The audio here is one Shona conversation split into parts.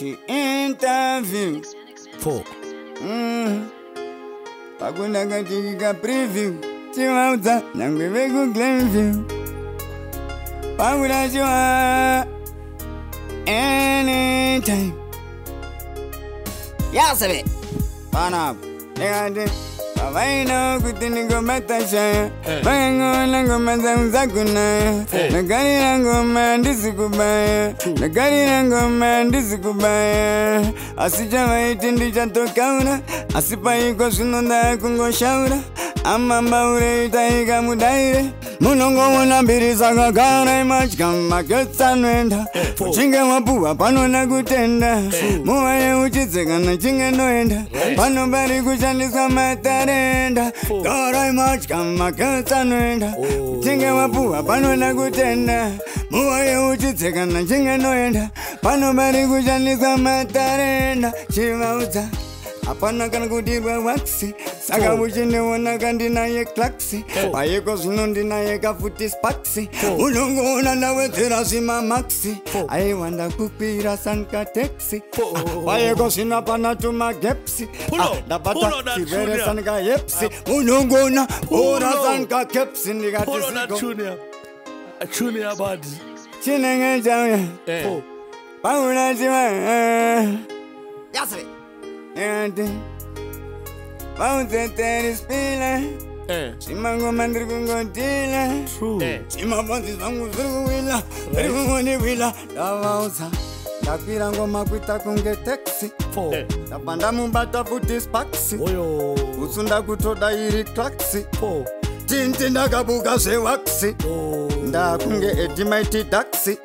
Interview. 4. Pakuna katika preview. Chiwauza nangwe vegu Glenview. Pakuna chiwa anytime. Yasabe. Pana. Negande. Pavaina kutini gomatasha. Bango nango manza kuna. Nagari nango mandisi kubaya. Nagari nango mandisi kubaya. Asija waitindi chato kauna. Asipa iko sunonda kungo shaura. Amamba ure itaiga mudaire. Munongo munambiriza kakana imachikama ketsanwenda. Chinge wapuwa pano nakutenda. Muwaye uchitseka na chinge noenda. Pano bari kushandiswa matarenda. Kara imachikama ketsanwenda. Chinge wapuwa pano nakutenda. Muwaye uchitseka na chinge noenda. Pano bari kushandiswa matarenda. Chivauza apana kana kudirwa waxi. Saka uchine wana kandina ye klaksi. Payeko zunondina ye kafuti spaksi. Ulungu unanawe terasima maxi. I wanda kupira sanka taxi. Payeko sina pana tuma gepsi. Dabata kibere sanka yepsi. Ulungu una ura sanka kepsi. Pull on that tune ya badi. Chinenge jauya. Pauna jiwa. Yasri. Pauze teris pila. Simango mandrigungo tila. Sima panzi zangu zirgu wila. Zirgu ni wila. Davauza. Dakira ngoma kuita kunge taxi. Dabanda mumbata futi spaksi. Usunda kutoda iri klaksi. Tinti ndakabuka se waxi. Ndakunge etimaiti taxi.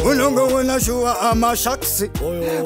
Ulungu unashua ama shaksi.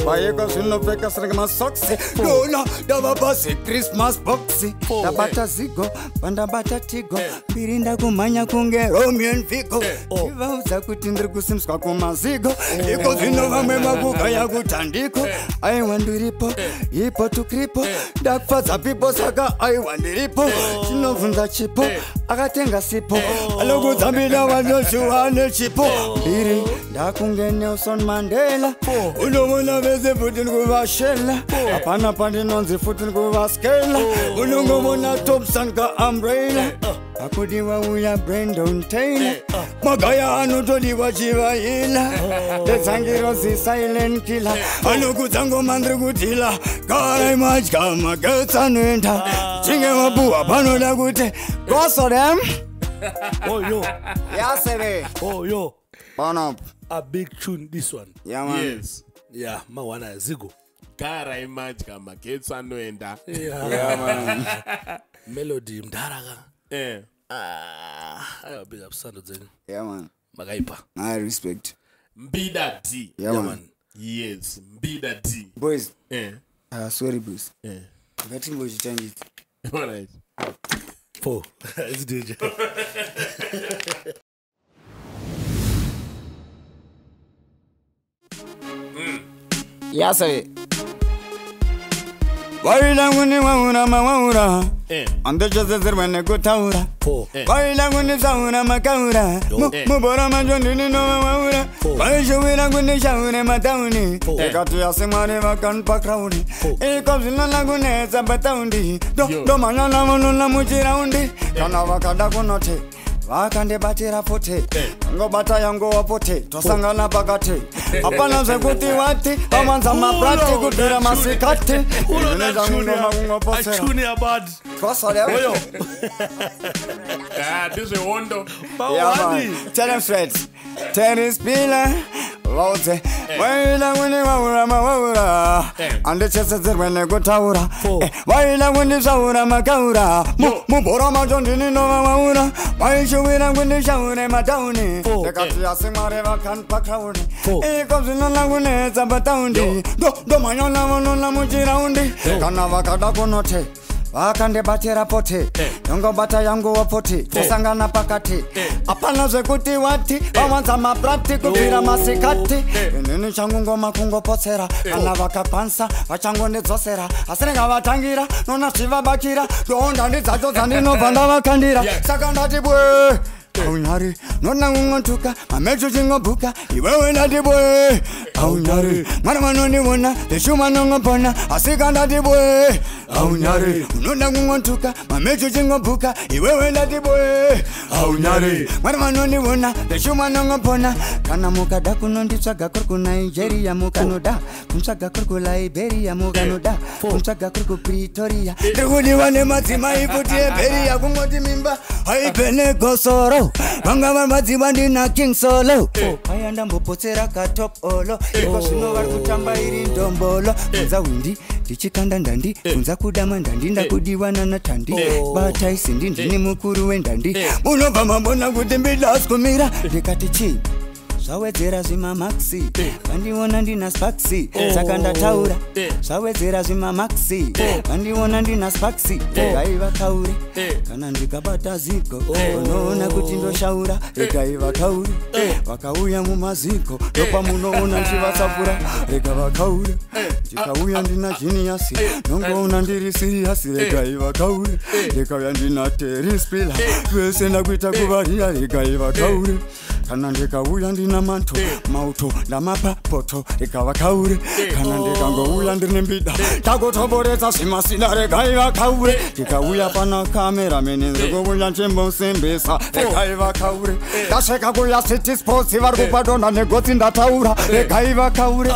Payeko sunopeka sranga masoksi. Lola davabasi Christmas boxi. Dabata zigo, banda bata tigo. Birinda kumanya kunge Romeo and Vigo. Kivauza kutindri kusimska kumazigo. Iko zino vame mabuka ya kutandiko. I wandiripo, ipo tukripo. Dakfaza pipo saka I wandiripo. Chinofunza chipo, akatenga sipo. Alogu zabila wajoshua ne chipo. Biri, dakunge Nelson Mandela. Ulumuna veze futin kuvashela. Apana pandi nonzi futin kuvaskela. Ulungu muna top sanka umbrella. Akudiwa uya Brandon Taylor. Magaya anutoliwa chiva ila. Tesangiro si silent killer. Anuku tango mandri kutila. Kara imachikama ketsanwenda. Chinge wapuwa pano lakute. Goso them. Oh yo. Yasebe. Oh yo. Burn up. A big tune this one. Yeah man. Yes. Yeah, mawana zigo. Kara imachikama ketsanwenda. Yeah man. Melody mdaraga. Ayo big up sound zenu. Yeah man. Magaipa. I respect. Mbida D. Yeah man. Yes, Mbida D. Boys. Sorry boys. Ngatimbo chitangiti. Alright. 4. It's DJ. Yasebe. Waila nguni waura mawaura. Ando chose zerwene kutaura. 4. Waila nguni saura makaura. Mubora majondini no mawaura. Waisho wira nguni shaure matauni. Ekatu yasimare wakan pakrauni. Iko zina lagune zabatauni. Do manana monuna mujiraundi. Kana wakada kunote. Wakande batira pote. Ngo bata yango wapote. Tosangana pakate. Apana zekuti wati. Amanza maprati kudira masikati. Uneza mungo posera. Tune ya bad. Kosa leo. Oyo. This is a wonder. Tell them straight. Tennis pila. Lote. Waila wini waura mawaura. Ande chese zirwene kutaura. Waila wini saura makaura. Mubora majondini no mawaura. Waisho wira wini shaure matauni. Dekati yasimare wakan pakrauni. Iko zina lagune zabatauni. Do mayona monona mujiraundi. Kana wakada kunote. Wakande batira pote. Yongo bata yangu wapote. Tosangana pakati. Apana zekuti wati. Wawanza maprati kupira masikati. Nini changu ngoma kungo posera. Kana wakapansa. Wachango nizosera. Asirenga watangira. Nona shiva bakira. Doonda nizajo zanino panda wakandira. Sakanda tibwe. Unyari, nona ngontuka, amecho jingo buka, iwewe na dibwe. aunyari mwana manondiona teshuma nongopona asikandati boy aunyari unoda kungotuka mamecho chingobuka iwewe ndati boy aunyari mwana manondiona teshuma nongopona kana mukada kunonditsvaga kuri kuNigeria mukanoda kumtsvaga kuri kuLiberia mukanoda kumtsvaga kuri kuPretoria ndikudiwa nemadzimai futi eBeria kungoti mimba haipenegosoro vanga vambadziwa ndina King Solo aya ndambopotsera katop olo iko zvino vari kutamba iri ndombolo kunza windi ndichikanda ndandi kunza kudama ndandi ndakudiwa nanatandi bata isindi ndini mukuru wendandi munobva mambona kuti mbidaskumira ndikati chii zvawedzera zvimamaxi vandiona ndina spaxi saka ndataura zvawedzera zvimamaxi vandiona ndina spaxi regai vakaure kana ndikabata ziko unoona kuti ndoshaura regai vakaure vakauya mumaziko ndopamunoona ndichivatsapura rega vakaure ndikauya ndina jiniasi nongoona ndiri siriyasi regai vakaure ndikauya ndina terispila vese ndakuita kuvaria regai vakaure kana ndikauya ndina manto mauto ndamapa poto ikavakaure kana ndikangouya ndine mbida takutoboredza zvimasina regai vakaure ndikauya pana kamera mene ndikuuya nchimbosembesa regai vakaure ndasvika kuya city sports vari kupadonha negotsi ndataura regai vakaure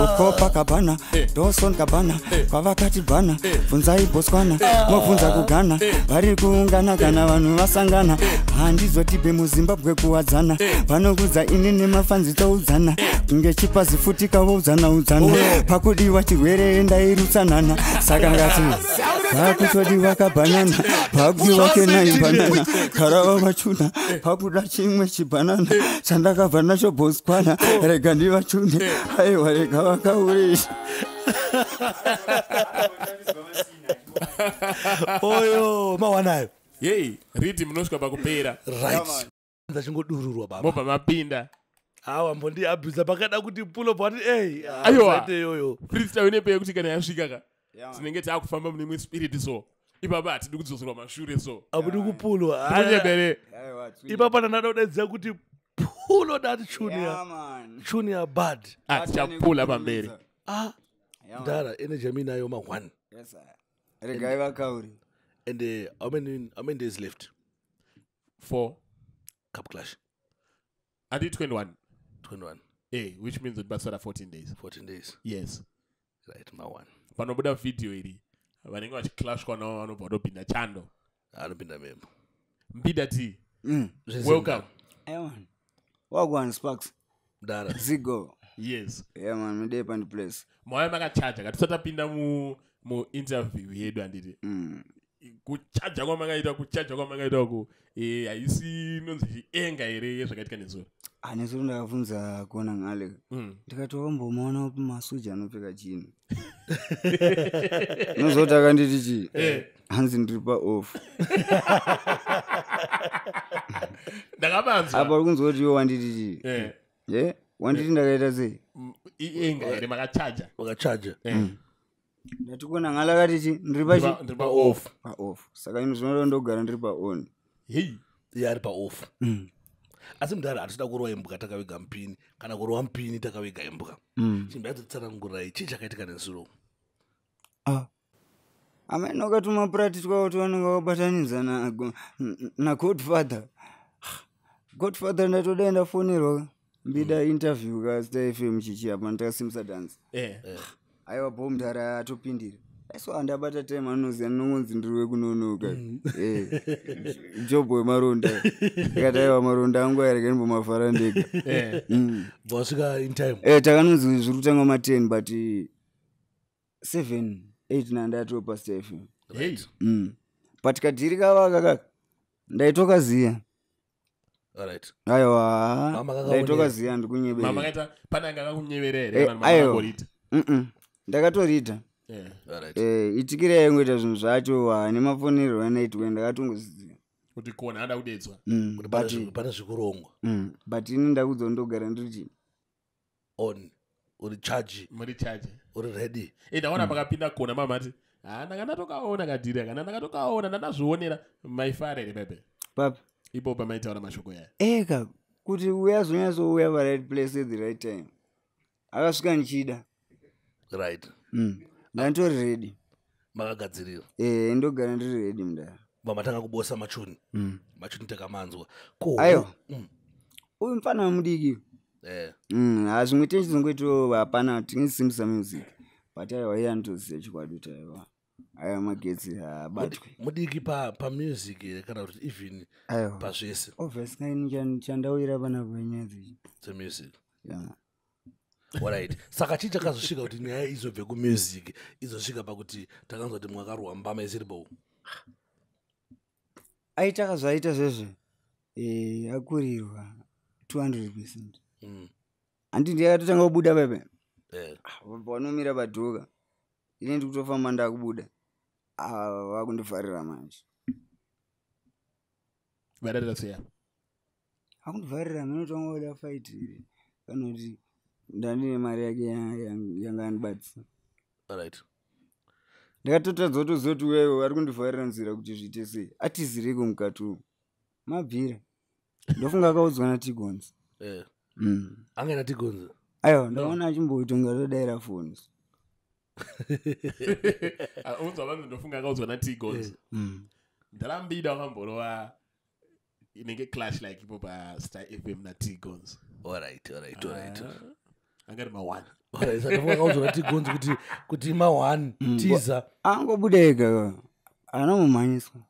ukopa kabhana doson kabhana kwavakati bhana bvunzai botswana mobvunza kugana vari kuungana kana vanhu vasangana handizotibve muzimbabwe kuwadzana vanokudza ini nemafanzi toudzana kunge chipazi futi kavoudzana pakudiwa chirwere endairutsanana saka ngati pakutodiwa kabhanana pakudiwa kenai bhanana karava vachuna pakuda chimwe chibhanana chandakabva nacho botswana rega ndivachune aiwa rega vakaure oyo mawanayo yei riti munosvika pakupera right ndachingodururwa baba mobva mapinda hawa mbondiabhiza pakada kuti pulo pati aiwa yoyo freestyle inepeyo kuti kana yasvika ka tinenge taakufamba mune mwe spirit so ipapa hatidi kudzosera mashure so abudi kupulwa kunyebere ipapa ndanoda kudaidzira kuti pulo dati chunia bad tichapula pamberi ndara energy yami nayo ma1 regai vakauri and how many days left 4 cup clash I did 21 which means it basara 14 days yes right ma1 panobuda video iri vanenge vachiclashwa navo vanobva vatopinda chando anopinda membo mbida t welcome wagwan sparks ndara zigo yes man midei pani place mawaya makachaja katisatapinda muinterview yedu handiti kuchaja kwamangaita uku haisi nonzi chienga here yezvakaitika nezuro nesuro ndakabvunza kuona ngale ndikatoombomaona masuja anopfeka chini nozoti akanditi chii hanzi ndiri paoff ndakabanzwa apa kunzoti iwo wanditi chii wanditi ndakaita sei ienga here makachaja ndati kuona ngale akati chii ndiri paoff saka ino zvinoda ndogara ndiri paon ari paoff asi mudhara hatida kurova imbuka takaviga mupini kana kurova mupini takaviga imbuka chimbadzotsanangurai chii chakaitika nesuro amene wakatuma puratitwa kuti vanenge vabatanidza nagodfather ndatoda ndafonerwa mbida interview kastar fm chichiapa ndakasimisa dhanzi aiwa bo mudhara atopindira so andabata time anoziva nongonzi ndiri wekunonoka job wemaronda ikati aiwa maronda angu airega ndimbomavhara ndega vasvika in time takanonzi zviri kutanga ma10 but 7 8 nandatopa star fm but kadhiri kavaka kaka ndaitokaziya aiwa ndaitokaziya ndikunyeberera ndakatorita itikira yangoita zvinhu zvacho nemafonero anaitwa ndakatongoziziva kuti kona ada kudedzwa pane zvikurongwa but ini ndakudza ndogara ndiri chii on uri charge uri ready ndaona pakapinda kona mamati ndakandatokaona kadhiri kana ndakatokaona ndandazvionera maifarere pepe papi ipo pamaitaura mashoko yaya eka kuti uyazonyazouya pa right place at the right time akasvika nichida right ndanditori ready makagadzirira ndogara ndiri ready mudara vamatanga kubosa machuni machuni takamanzwa aiwa uyu mufana mudiki zvimwe techizongoitiro hapana tingisimbisa music but aiwa iye anotoziva chikwadi kuti aiwa aiwa magetsi habatwi mudiki pamusic here kana kuti even pazvese obvious kaini chandawira panapo nyaya dzemusic alright saka chii chakazosvika kuti nyaya izobve kumusic izosvika pakuti takanzwa kuti mwakarohwa mbama isiripo aitaka zvaita zvezve akurirwa 200%. Handi ndakatotanga kubuda pepe panomira padhoka ine ndikutofamba ndakubuda vakundifarira manje vadadasiya akundifarira minotanga kuda fight kana kuti ndandine mari yake yanga andibatsira alright ndakatotadza kutoziva kuti wewe vari kundifarira nzira kuti zviite sei atizireko mukati umu mabvira ndofunga akaudzwa naTigonzi angena Tigonzi aiwa ndaona achimboitonga todaira foni unzwa vanhu ndofunga akaudzwa naTigonzi ndarambida wakamborowa inenge clash like ipo paStar FM naTigonzi alright angari ma1 akaudzwa naTigonzi kuti ma1 tiza angobuda ega anamumanyiswa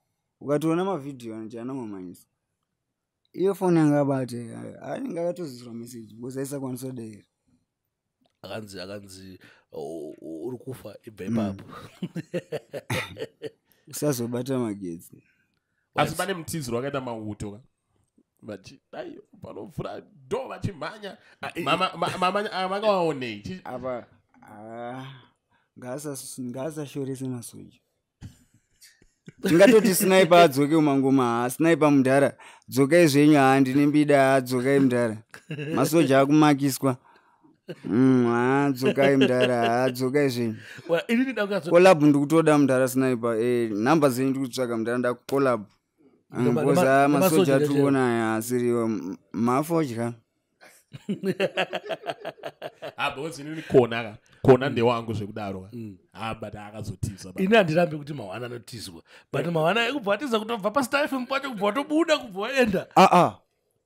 ukatoona mavhidhiyo anje anamumanyiswa iyo foni yanga abate anenge akatoziswa message because aisakwanisa kudaira akanzi uri kufa ibva ipapo usazobata magetsi asi pane mutiziro wakaita mauto dai panovhura dho vachimhanya manga waonei apa ngaasashorese masoja tingatoti sniper adzoke umangoma sniper mudhara dzokai zvenyu handine mbida adzokai mudhara masoja akumakiswa dzokai mudhara dzokai zvenyu kolabu ndikutoda mudhara sniper nhamba dzenyu ndikutsvaka mudhara ndakukolab ngoza masoja atuona asiriwo mafodya abozini kona ndewangu zvekudaro but akazotisa ini handirambi kuti mahwana anotiswa but mahwana ekubva atiza kutobva paStar FM pacho kubva watobuda kubva waenda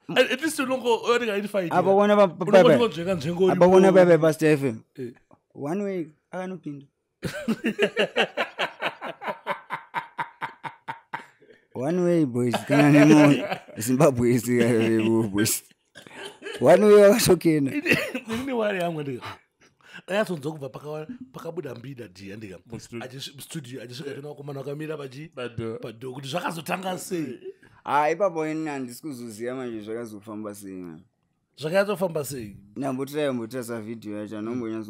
at least unongoapakona pepe paStar FM one way akanopinda one way boys kana nemo Zimbabwe boys one way wakashokena ini wari yangu ndika ayatsonzwa kubva pakabuda mbida dia ndika studio achisvika tona kumana wakamira padho kuti zvakazotanga sei ipapo ini handisi kuzoziva manje zvakazofamba sei zvakayatsofamba sei ndambotira vhidhiyo yacho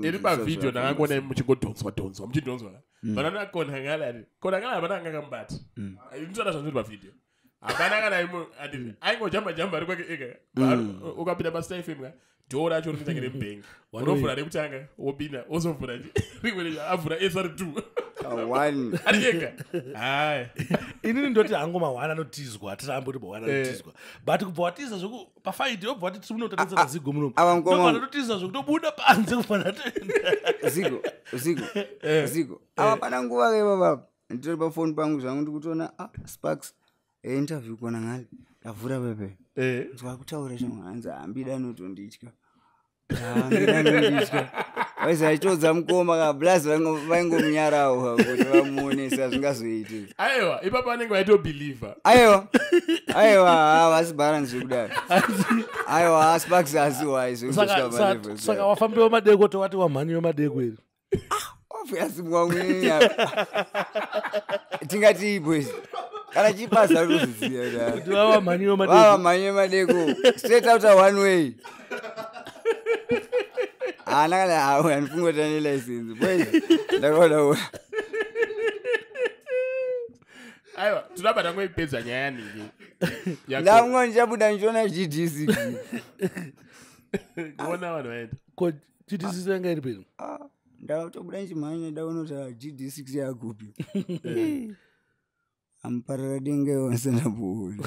iri pavhidhiyo ndakangona muchingodhonzwa muchidhonzwa vanana konhangalari hapana anga kamubata nditsvada zvanziri pavhidhiyo hapana kana aingojamba ari kwake ega ukapinda paStar FM dhoo racho rinotangire mubhengi unovhura rekutanga wopinda wozovhura rimwe avhura SR2 ari ega inini ndoti hangu mahwana anotizwa hatirambi kuti mahwana anotizwa but kubva watiza zvoku pafaiti obva wati timunotarisana zigo munomu ndofanatotiza zvokutobuda panze kufanira toenda zigo apana nguva kebaba nditori pafoni pangu zvangu ndikutoona Sparks interview kona ngali ndavhura pepe nzwa kutaura chamwanzi hambida anotonditya waisa achitodza mukoma kablas vaingomunyarawo kuti vamuonesa zvingazoiti aiwa ipapo anenge vaitobhilivha aiwa vasi balance zvekudaro aiwa Sparks asiwaisaka wafambiwa madeko towati wamhanyiwe madeko iri obviously mwangunyanya tingati boys kana chipasa kuzviziva kuti vavamhanyiwe madeko straight out one way anakana hawe andifungota nelicense boys ndakaona aiwa tinobva tangoipedza nyaya ningi ndamwe ndichabuda ndichiona GD6 kuona vanhu vaenda ko GD6 yanga iri peri ndatobuda ndichimhanya ndaona kuti GD6 yakupi amuparara denga wasana bhuri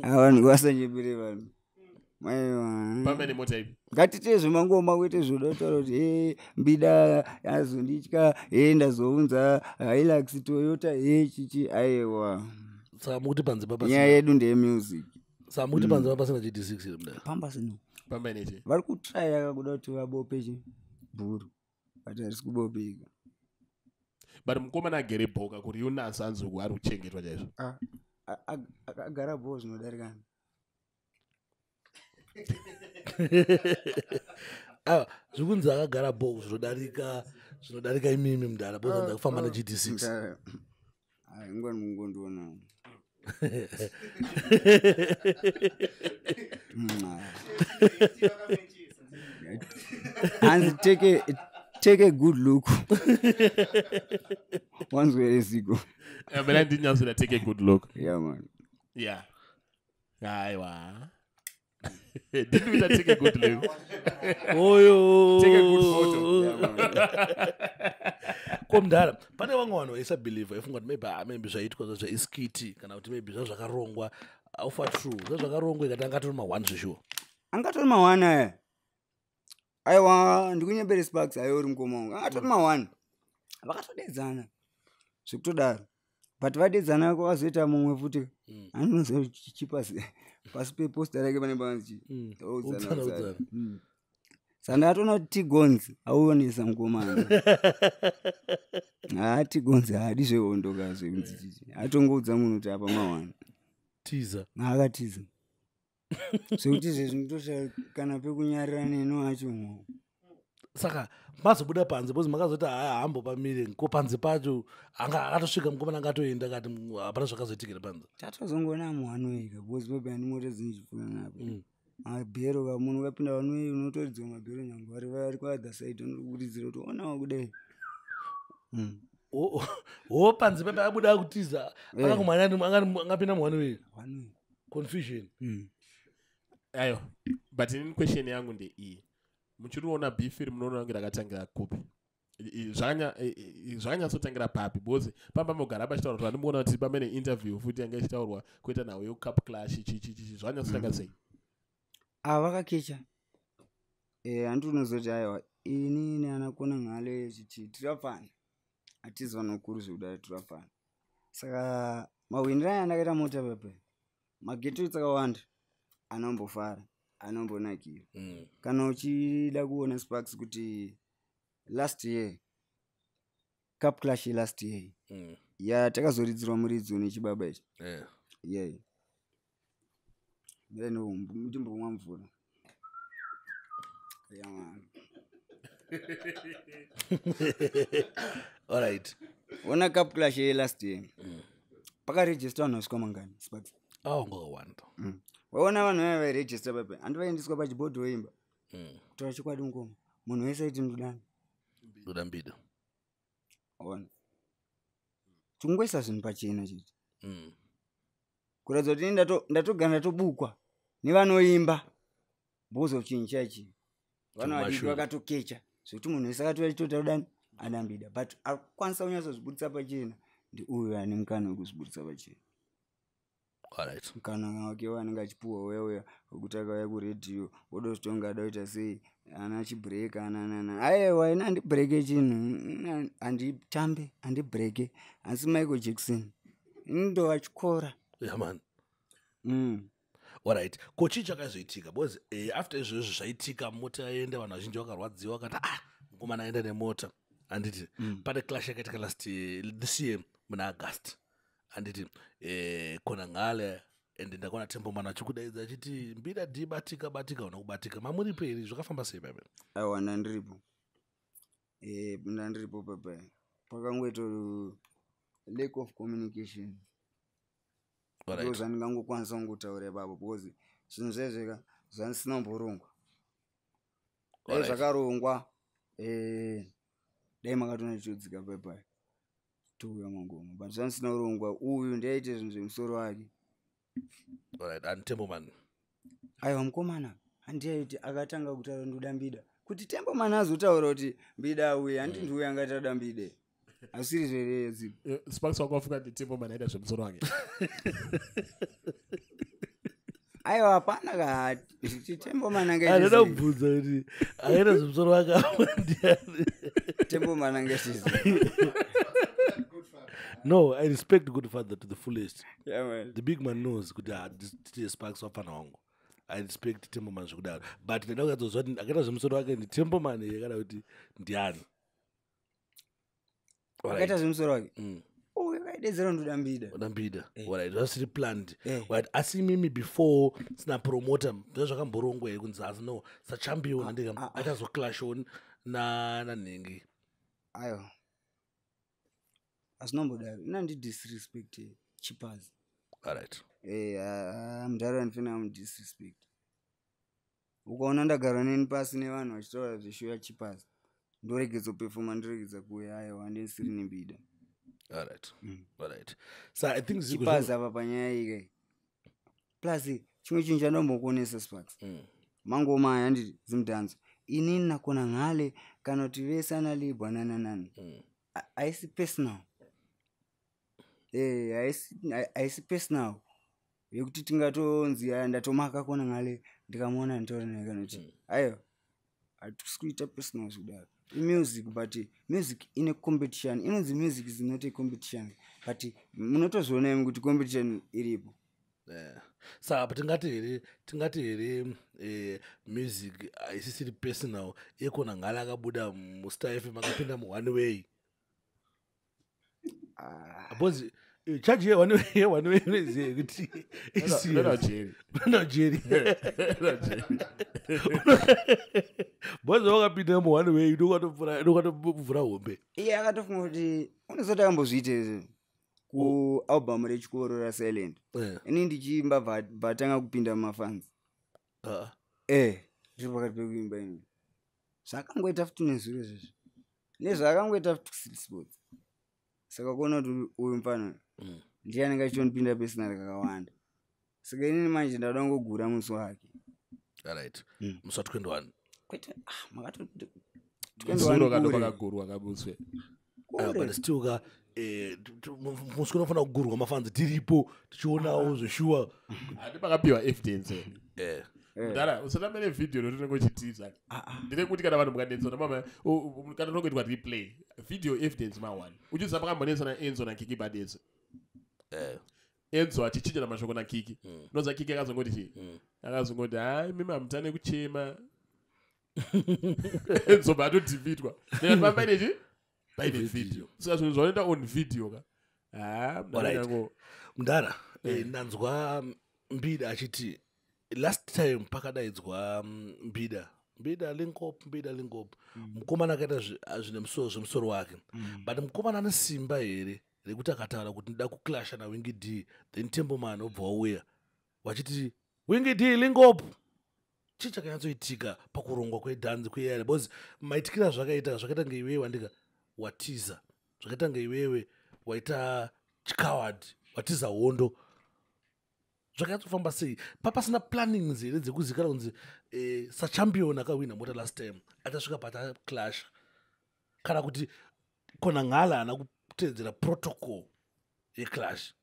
vanhu vasanjepere vanhu Maiwa. Pamene mota ipi. Ngatitezo mangoma kuite zvodotaura kuti mbida yazonditya ndazounza Hilux Toyota chichi aiwa. Saka mukuti panze papa. Nyaya yedu ndeye music. Saka mukuti panze papa sina GD6 mudai. Pamba sino. Pamene ichi. Vari kutraya kuda kuti vabope chibhuru. But harisi kubopeka. But mukomana agere bhoka kuti unasa anzuku ari kuchengetwa chaizvo. Agara bho zvinodarikana. Zvikunzi akagara bho zvinodarika imimi mudhara bozanza kufamba na GD6. Ngwani mungondiona. And take a good look. Once where is he go? But I didn't answer that. Take a good look. Yeah, man. Yeah. Aiwa. Didn't we that take a good look? Oh, yo. Take a good photo. Komdara pane vamwe vanhu vaisabhilivha ifunga kuti maybe zvaitwa zvaIskiti kana kuti maybe zvazvakarongwa aufa true zvazvakarongwa ikati angatori ma1 zvishuwa angatori ma1 aya aiwa ndikunyembere Sparks ayori mukoma wangu angatori ma1 vakatodedzana zvikutodaro but vadedzana kwavazoita mumwe futi anoziva chipasi pasi peposta rake pane banzi udzana Sanda atona Tigonzi auonesa mukomana. Tigonzi hadi zveondoka zvekunzichichi. Atongoudza munhu kuti apa ma1. Tiza. Akatiza. Zvekuti zvinotosha kana pekunyarira neno acho. Saka mazobuda panze bozi makazoti hambo pamire ko panze pacho akatosvika mukomana akatoenda kati hapana zvakazoitikira panze. Tatozongona muhano ega bozi baba ani moto dzinchifuna napo. Mabhero kamunhu ukapinda vanwe unotoridzwa mabhero nyangu vari kwa side unokuridzira kuti onawo kudai. Panze pepe abuda kutiza angapinda muhano wei confusion. Ayo but in question yangu nde iyi muchiriona bifiri munoona kuti rakatangira kupi zvakanyatsotangira papi bozi pamba mogara pachitaurwa kuti anomuona kuti pamene interview futi yanga ichitaurwa kuita nawo yecup clash chichichichi zvanyatsotanga sei vakakecha handi unozoti aiwa ini neanakona ngale chichi tirafana hatiziva nokuru zvekudai tirafana saka mahwindira aya andakaita mota pepe magetoits akawanda anombofara anombonakira kana uchida kuona Sparks kuti last year cup clash last year yatakazoridzirwa muridzi nechibaba ichi ndimbomwa mvura alright ona cup clash last year pakarejista vanhu vasvika mangani Sparks ngokawanda waona vanhu vaya vairejista pepe handi vaendiswa pachibhodhi weimba kutaura chikwadi mukoma munhu wese aiti ndodambida ona tingoisa zvinhu pachena chiti kuratidza kuti ndatogara ndatobukwa nevanoimba bozo chinhu chaichi vanhu vadiki vakatokecha zvekuti munhu wese akati vachitota kudani adambida but akukwanisa kunyatsozvibudisa pachena ndi uyu ane mukana wekuzvibudisa pachena alright mukana wake wanenge achipuhwa uya wekuti akauya kuredhiyo oda kuzitonga adaita sei ana chibhireka aiwa ina handibhireke chinhu handitambe handibhireke asi Michael Jackson ndo achikora man alright kochi chakazoitika because after izvozvo zvaitika mota yaenda vanhu vazhinji vakarwadziwa vakati mukomana aenda nemota handiti pane clash yakaitika last this year muna August handiti kona ngale ende ndakaona Tempomana achikudaidza achiti mbida batika una kubatika mamuri peri zvakafamba sei pepe aiwa ndandiripo ndandiripo pepe pakangoita lack of communication zvandingangokwanisa kungotaura ipapo because zvinhu zvezveka zvandisina mborongwa dai zvakarongwa dai makatona chichodzika pepa touya mangoma but zvandisina urongwa uyu ndiaite zvinhu zvemusoro wake and Tempomana aiwa mukomana handiaiti akatanga kutaura ndodambida kuti Tempomana azotaura kuti mbida uye handi ndiuye angaita dambide asiri zverezi Sparks wakafuka kuti Tempomana aita zvemusoro wake aiwa hapana kati Temboman Anoda kubvunza kuti akaita zvemusoro wake ndiani? Temboman angetizi. No, I respect Godfather to the fullest. Yeah man. The big man knows kuti this Sparks wapana wangu. I respect Temboman zvekudaro. But ndinoda kuzozwa kuti akaita zvemusoro wake ndi Temboman kana kuti ndiani? Akaita zvemusoro wake. Dezero ndudambida. Udambida. Alright, that's planned. Right, asi mimi before sina promoter ndozvakamborongwa here kunzi asi no sa champion ndika achazo clash on na ningi. Ayo. Asinombodaro. Inandi disrespect Chippers. Alright. Mudharo anofana disrespect. Ukaona ndagara neni pasi nevanhu vachitaura zveshow Chippers. Ndoregedza performa ndoregedza kuuya ayo handisiri nembida. Alright. Alright. So I think Chippers apa panyaya iyi. Plus chimwe chinhu chandombokuonesa Sparks. Mangoma aya handiti zimudhanzo. Inini nakona ngale kana kuti vese analibwa nananani. Aisi personal. Aisi personal. Yekuti tingatonzi ndatomaka kona ngale ndikamuona nditaura naye kana kuti ayo hatisikuita personal zvekudaro. Music, but music in a competition. Inonzi music is not a competition. But munotozviona kuti competition iripo. Saka tingati here music isisiri personal ekona ngala akabuda muStar FM akapinda mu1 way. Because charge here one way is kuti no Jerry. Bozo wakapinda mu1 way ndokatobvura hombe. Iye akatofunga kuti unozoti akambozviita ku album rechikoro raSilent. Ini ndichimba bvatanga kupinda mumafans. Ndiri pakati pekuimba ini. Zvakangoita futi nezviro izvozvo. Nezvakangoita futi sports. Saka kuona kuti uyu mufana ndiye anenge achitondipinda personal kakawanda. Saka inini manje ndada kungogura musi wake. Alright. Musi wa 21. Kwete makatoti Musoro kadopakagurwa kabuswe. But still ka musi kunofana kugurwa mafans tiripo tichionawo zveshuwa. Hadi pakapiwa evidence. Dara usatamene video notinenge chitiza. Ndine kuti kana vanhu mukadetsera mama kana nokuitwa replay video evidence ma1. Uchiza pakambonesa na Enzo na Kiki badetse. Enzo achichinja na mashoko na Kiki. Noza Kiki akazongoti chi. Akazongoti hayi mimi amtane kuchema. Enzo bado divitwa. Ndinga pamene chi? By the video. Saka zvinoenda on video ka. Mudara ndanzwa Mbida achiti last time pakadaidzwa Mbida link up mukomana akaita zvine musoro wake but mukomana ane simba here rekuti akataura kuti ndida kuclasha naWingy D then Temboman obva wauya wachiti Wingy D link up chii chakanyatsoitika pakurongwa kwedhanzi kweyare because maitikira zvakaita ngeiwewe wandika watiza zvakaita ngeiwewe waita chicoward watiza hondo zvakatsofamba sei papasina plannings here dzekuzikana kunzi sachampion akawina mota last time achasvika pata clash kana kuti kona ngala haana kutedzera protocol yeclash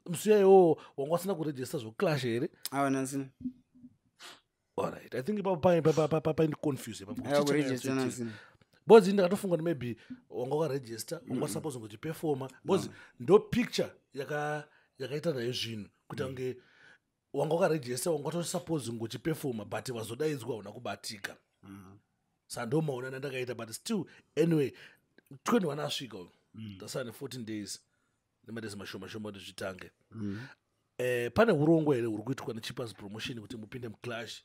musuya iwowo wanga wasina kurejista zvoclash here awanasina. Alright, I think paine confuse because ndakatofunga maybe wanga wakaregister wanga suppose kuti performa because ndo picture yakaita nayo zvinhu kuti ange wanga wakaregister wanga watosuppose kuti performa but wazodaidzwa una kubatika. Saka ndo maona ndakaita but still anyway 21 asvika tasana 14 days nemadezi mashoma kuti zvitange. Pane urongwa here huri kuitwa neChippers promotion kuti mupinde muclash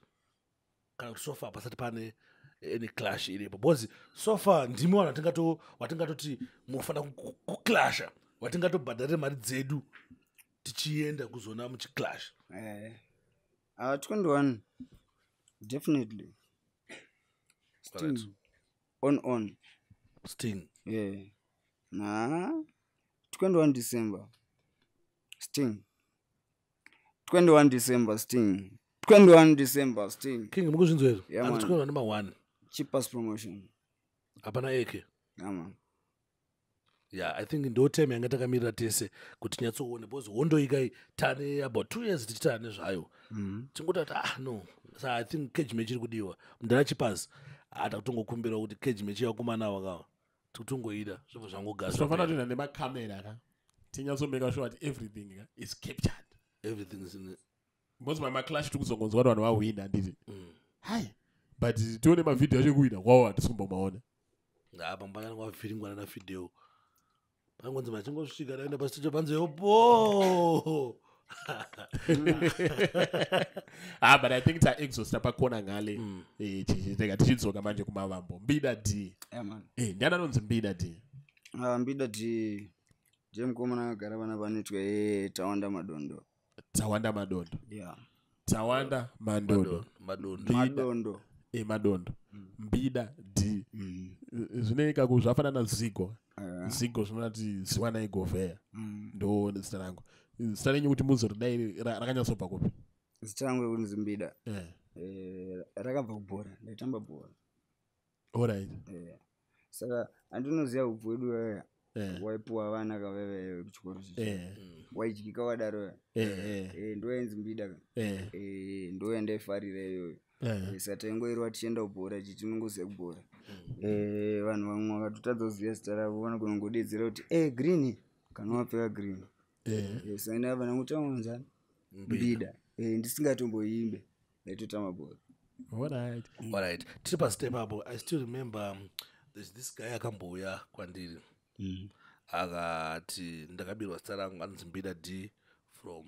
kana kuti sofa pasati pane any clash iripo because sofa ndimi vanhu watingatoti mufana kuclasha watingatobhadharire mari dzedu tichienda kuzona muchiclash. 21 definitely Sting on Sting 21 December Sting 21 December Sting 21 December Sting King mukuzvinzwera anotwera number 1 Chippers promotion hapana eke man Yeah, I think ndo time yanga takamirira tese kuti tinyatsoone because hondo ikai tane about 2 years tichitane zvayo tingoti no so I think cage match iri kudiwa mudhara chipazi atakutongokumbira kuti cage match yakomana wakawa tikutongoida zvobva zvangogasa tinofanira kuenda nemakamera ka tinyatsomeka sure that everything is captured, everything is in because mamaclash tiri kuzongonzwa vanhu vahwina handiti hai but tione mavhidhiyo acho kuwina kwawo hatisikumbamaona pambanyana kwavhiringwana nafideo pangonzi machingosvika daenda pasitecho panzeyopo but I think taexosta pakona ngale chichiteka tichidzoka manje kumavambo Mbida D. Ndiani anonzi Mbida D? Mbida D mukomana agara vana vanetwa Tawanda Madondo. Tawanda Madondo. Yeah. Tawanda Madondo. Madondo. Madondo. Mbida D. Zvinoika kuzvafanana Zigo. Zigo zvinoti Ziwana Igovea. Ndo zita rangu. Zita renyu kuti muzoridai rakanyatsopa kupi? Zita rangu kunzi Mbida. Rakabva kubhora, ndaitamba bhora. Alright. Saka andinoziva ubvu wedu waipuwa vana kaveve kuchikoro chicho. Waidyika wadaro. Ndoenzi Mbida. Ndoendaifarira iyoyo. Sataingoirwa tichienda kubhora tichinoziva kubhora. Vanhu vamwe vakatotadza kuziva zita ravo vanogona kungodedzera kuti Green kana wapfeka green. Saka ndavana kutaunza Mbida. Ndisingatomboimbe ndaitotamba bhora. Alright. Tiri pastep apo I still remember there's this guy akambouya kwandiri akati ndakabirwa zita rangu anonzi Mbida D from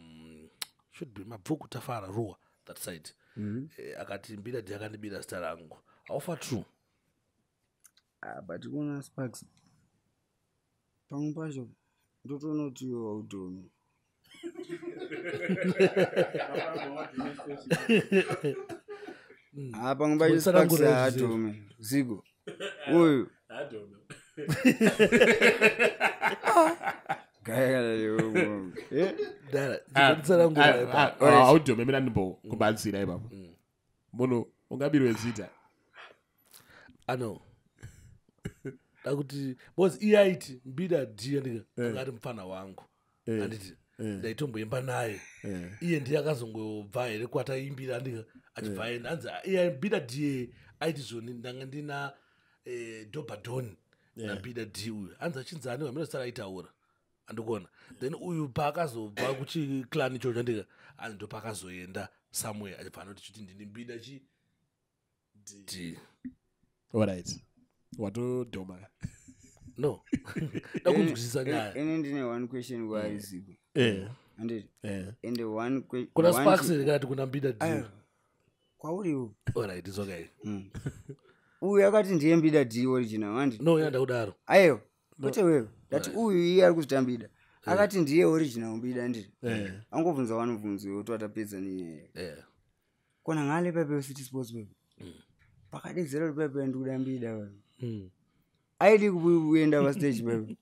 should be Mabvuku Tafara Ruwa that side. Akati Mbida D akandibira zita rangu. How far true? But kuna Sparks pamwe pacho ndotoona kuti iwe haudhoni. Pamwe pacho Sparks haadhome. Zigo uyu haudhome mina ndimbokubatsira ipapo muno ungabirwe zita ano dakuti because iyaiti Mbida D andika angati mufana wangu anditi ndaitomboimba naye iye ndiye akazongobva here kwataimbira andika achibva aenda anzi iye Mbida D aiti zvoni ndanga ndina Dobadon naMbida D uyu anzi achinzi ani waminosara aitaura andikuona then uyu paakazobva kuchiclan ichocho andika anzi ndo paakazoenda somewhere achibva anoti chuti ndini Mbida D. Alright. Watodhoma. No. Ndakunzwisisa nyaya. Ine ndine one question kwa Zigo. Anditi. And the one question. Kuna Sparks ngati kuna Mbida D. Kwauriwo. Alright, it's okay. Uyu akati ndiye Mbida D original wandi. No, yanda kudaro. Ayo. Kuti wewe. Dati uyu iye ari kuzita Mbida. Akati ndiye original Mbida nditi. Angobvunza vanobvunzo kuti atapedza ni. Kona ngale pepe City Sports pepe. Pakadedzera pepe ndikuda Mbida wewe. Aidi kuenda pa stage pepe.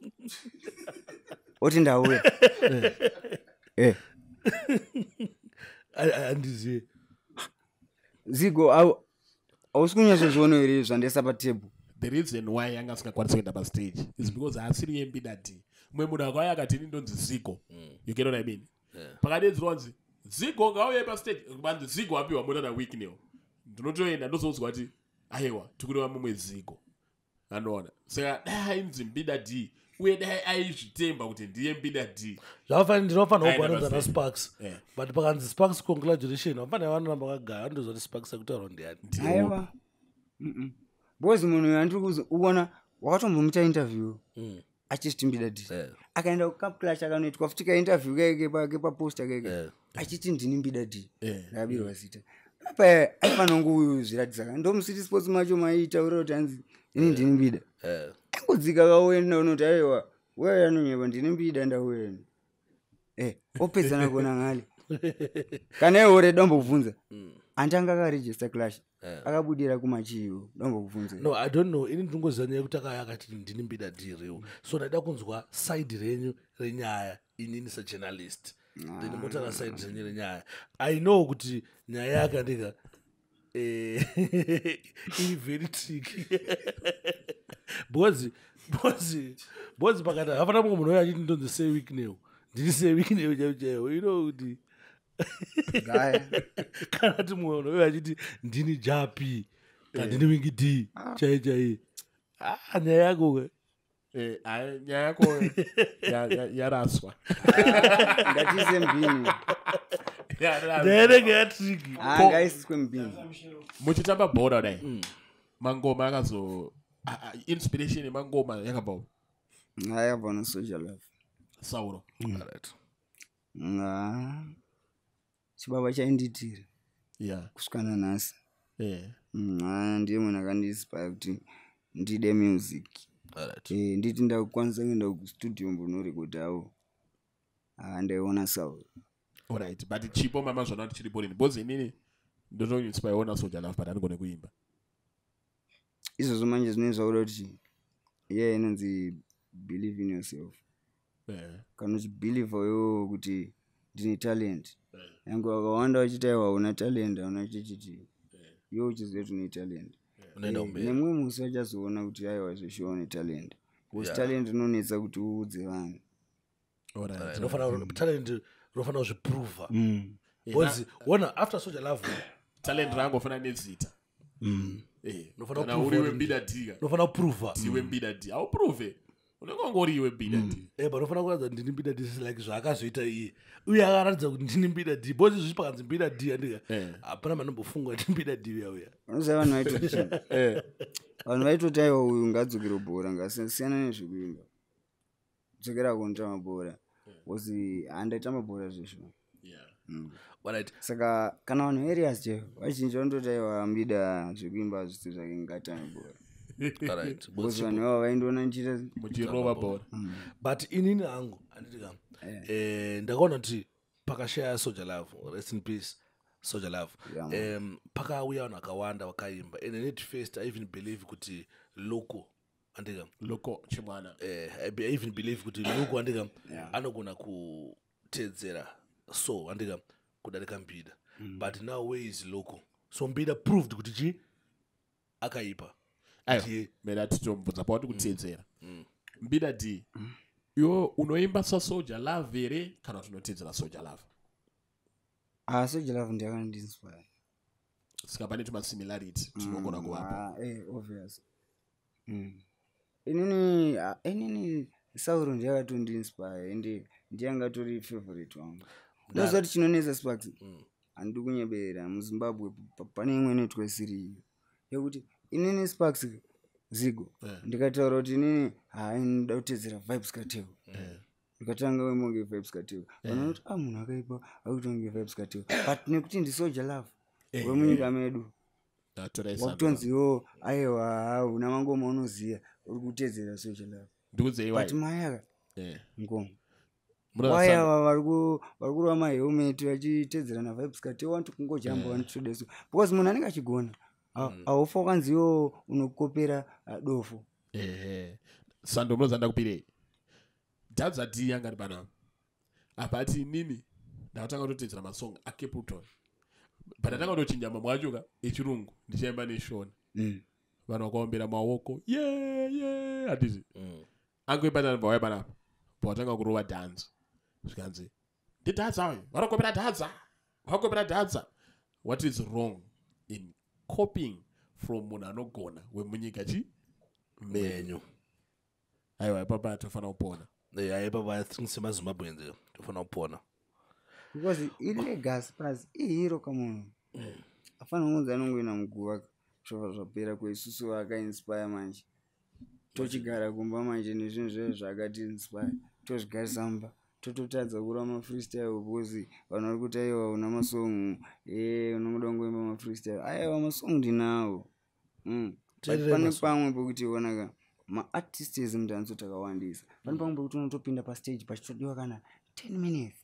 Oti ndauya. Andiziye. Zigo ausikunyazozviona here zvandesa patable. The reason why yanga asingakwanisi kuenda pa stage is because asiri yeMbida D. Mumwe munhu akauya akati ini ndonzi Zigo. You get what I mean? Pakadedzerwa nzi Zigo ngauye pa stage kubanzi Zigo apiwa more than a week now. Ndinotoenda ndozozwa kuti aiwa tikuriwa mumwe Zigo. Anoona. Saka inzi Mbida D. Uye dai aizvitemba kuti ndiye Mbida D. Ndinofanira kubanza na Sparks. But pakanzi Sparks congratulation. Wafanira vanoramba vakagara ndozva kuti Sparks akutaura ndiani. Aiwa. Bozi munhu yandiri kuona wakatombomuita interview. Achiti Mbida D. Akaenda kuCup Clash akanoitwa futi kainterview keke paposter keke. Achiti ndini Mbida D. Ndabirwa zita. Apa aifanira kuzviratidza ndo City Sports macho maitaura kuti anzi ini ndini Mbida. Angodzika kaoenda unoti aiwa wewe anonyeva ndini Mbida ndauya. Opedzana kuona ngale. Kana iwe ndombobvunza. Andanga akaregister Clash. Akabudira kumachiyo ndombobvunza. No, I don't know. Ini ndingozanya kuti akati ndini Mbida D real. So ndaida kunzwa side renyu renyaya inini sa journalist. Then motara side renyu renyaya. I know kuti nyaya yake ndika very tricky. Because Bozi pakati hapana mumwe munhu achiti ndonzi seweeknew ndiri seweeknew chaiwo kuti kana ti mumwe munhu achiti ndini japi kana ndini wingi d chai nyaya yako nyaya yako yaraswa ngatiise mbini ndaenenge yatriki ngaisiswe mbini muchitamba bhora kudai mangoma akazo inspiration yemangoma yakabva yakabva noSoja Love Sauro chibaba chainditira kusvika nanhasi ndiye munhu akandiinspire kuti ndide music nditi ndakukwanisa kuenda kustudio mbonorekodhawo ndaiona Sauro. Alright, but chipo mama zvona kuti chiripo rini bozi inini ndotoinspire ona Soja Love but andigone kuimba izvozvo manje zvinoizva kuda kuti iye inonzi believe in yourself kana uchibhiliva iwo kuti ndine talent yangu wakawanda wachiti aiwa hauna talent hauna chichiti iwe uchiziva kuti une talent nemwe musi wachazoona kuti aiwa zveshuwa une talent because talent inonetsa kuti uudze vanhu talent unofana kuzviprova because wona after Soja Love talent rangofana nezita unofana uriwe mbida diga unofana kuprova iwe mbida di auprove unenge ngori iwe mbida di but unofana kuratidza kuti ndini mbida di like zvaakazoita iye uye akaratidza kuti ndini mbida di because zvisi pakanzi mbida di andika hapana manombofunga kuti mbida di uya unoziva vanhu vaitoti vanhu vaitoti aiwa uyu ngadzokere bhora ngasiyana nezvekuimba dzokera kunotamba bhora because handaitamba bhora zveshuwa saka kana vanhu various che vazhinji vanototi aiwa mbida zvekuimba zvisi zvake ngatame bhora because vanhu vava vaindoona nchita muchirova bhora but inini hangu handiti kam ndakaona kuti pakashaya Soja Love rest in peace Soja Love pakauya vanhu vakawanda vakaimba and net first I even believe kuti loko andika loko chimwana I even believe kuti loko andika anogona kutedzera so andika kudarika mbida but now where is loko so mbida proved kuti chi akaipa mena titomubvunza pauti kutedzera mbida d iwo unoimba saSoja Love here kana kuti unotedzera Soja Love Soja Love ndiyakandiinspire saka pane tumasimilarity tinogona kuvapa obvious inini Sauro ndiyakatondiinspire ende ndiyangatori favorite wangu ndozati chinonesa Sparks handidi kunyeberera muZimbabwe pane imwe inoitwa Siri yekuti inini Sparks Zigo ndikataura kuti inini ndoda kutedzera Vibes Cartel ndikatanga wemonge Vibes Cartel vanoti munhu akaipa akutonge Vibes Cartel but nekuti ndiSoja Love wemunyika medu wakutonziwo aiwa una mangoma unoziya uri kutedzera Soja Love but mayaka ngoma waya vari kurova mahelmet vachitedzera naVibes Cartel wanti kungojamba vanitodeso because munhu anenge achigona haufa wakanziwo unokopera dofo sando munoza ndakupirei dadza d yanga ri panapa apa ati inini ndakatanga kutotedzera masong aCapleton but atanga kutochinja mamwe acho echirungu ndichaimba neshona vanhu vakaombera maoko hatizi angoipatana bva panapa patanga kurova dhanza zvikanzi ndidhadza uyu varokopera dhadza vakopera dhadza what is wrong in copying from munhu anogona wemunyika chi menyu aiwa ipapa tofanira kupona ipapa semazimbabwenzi tofanira kupona because ilegacy plus ihiro kamunhu afanira kunzi anongoina muguva zvova zvapera kweisusu vakainspire manje tochigara kumba manje nezvinhu zvezvo zvakatiinspire tozvigarisa mumba tototadza kurova mafreestyle because vanhu vari kuti aiwa una masong unoda kungoimba mafreestyle aiwa masong ndinawo pane pamwe pokuti onaka maartists emudanzo takawandisa pane pamwe pokuti unotopinda pastage pachitodiwa kana 10 minutes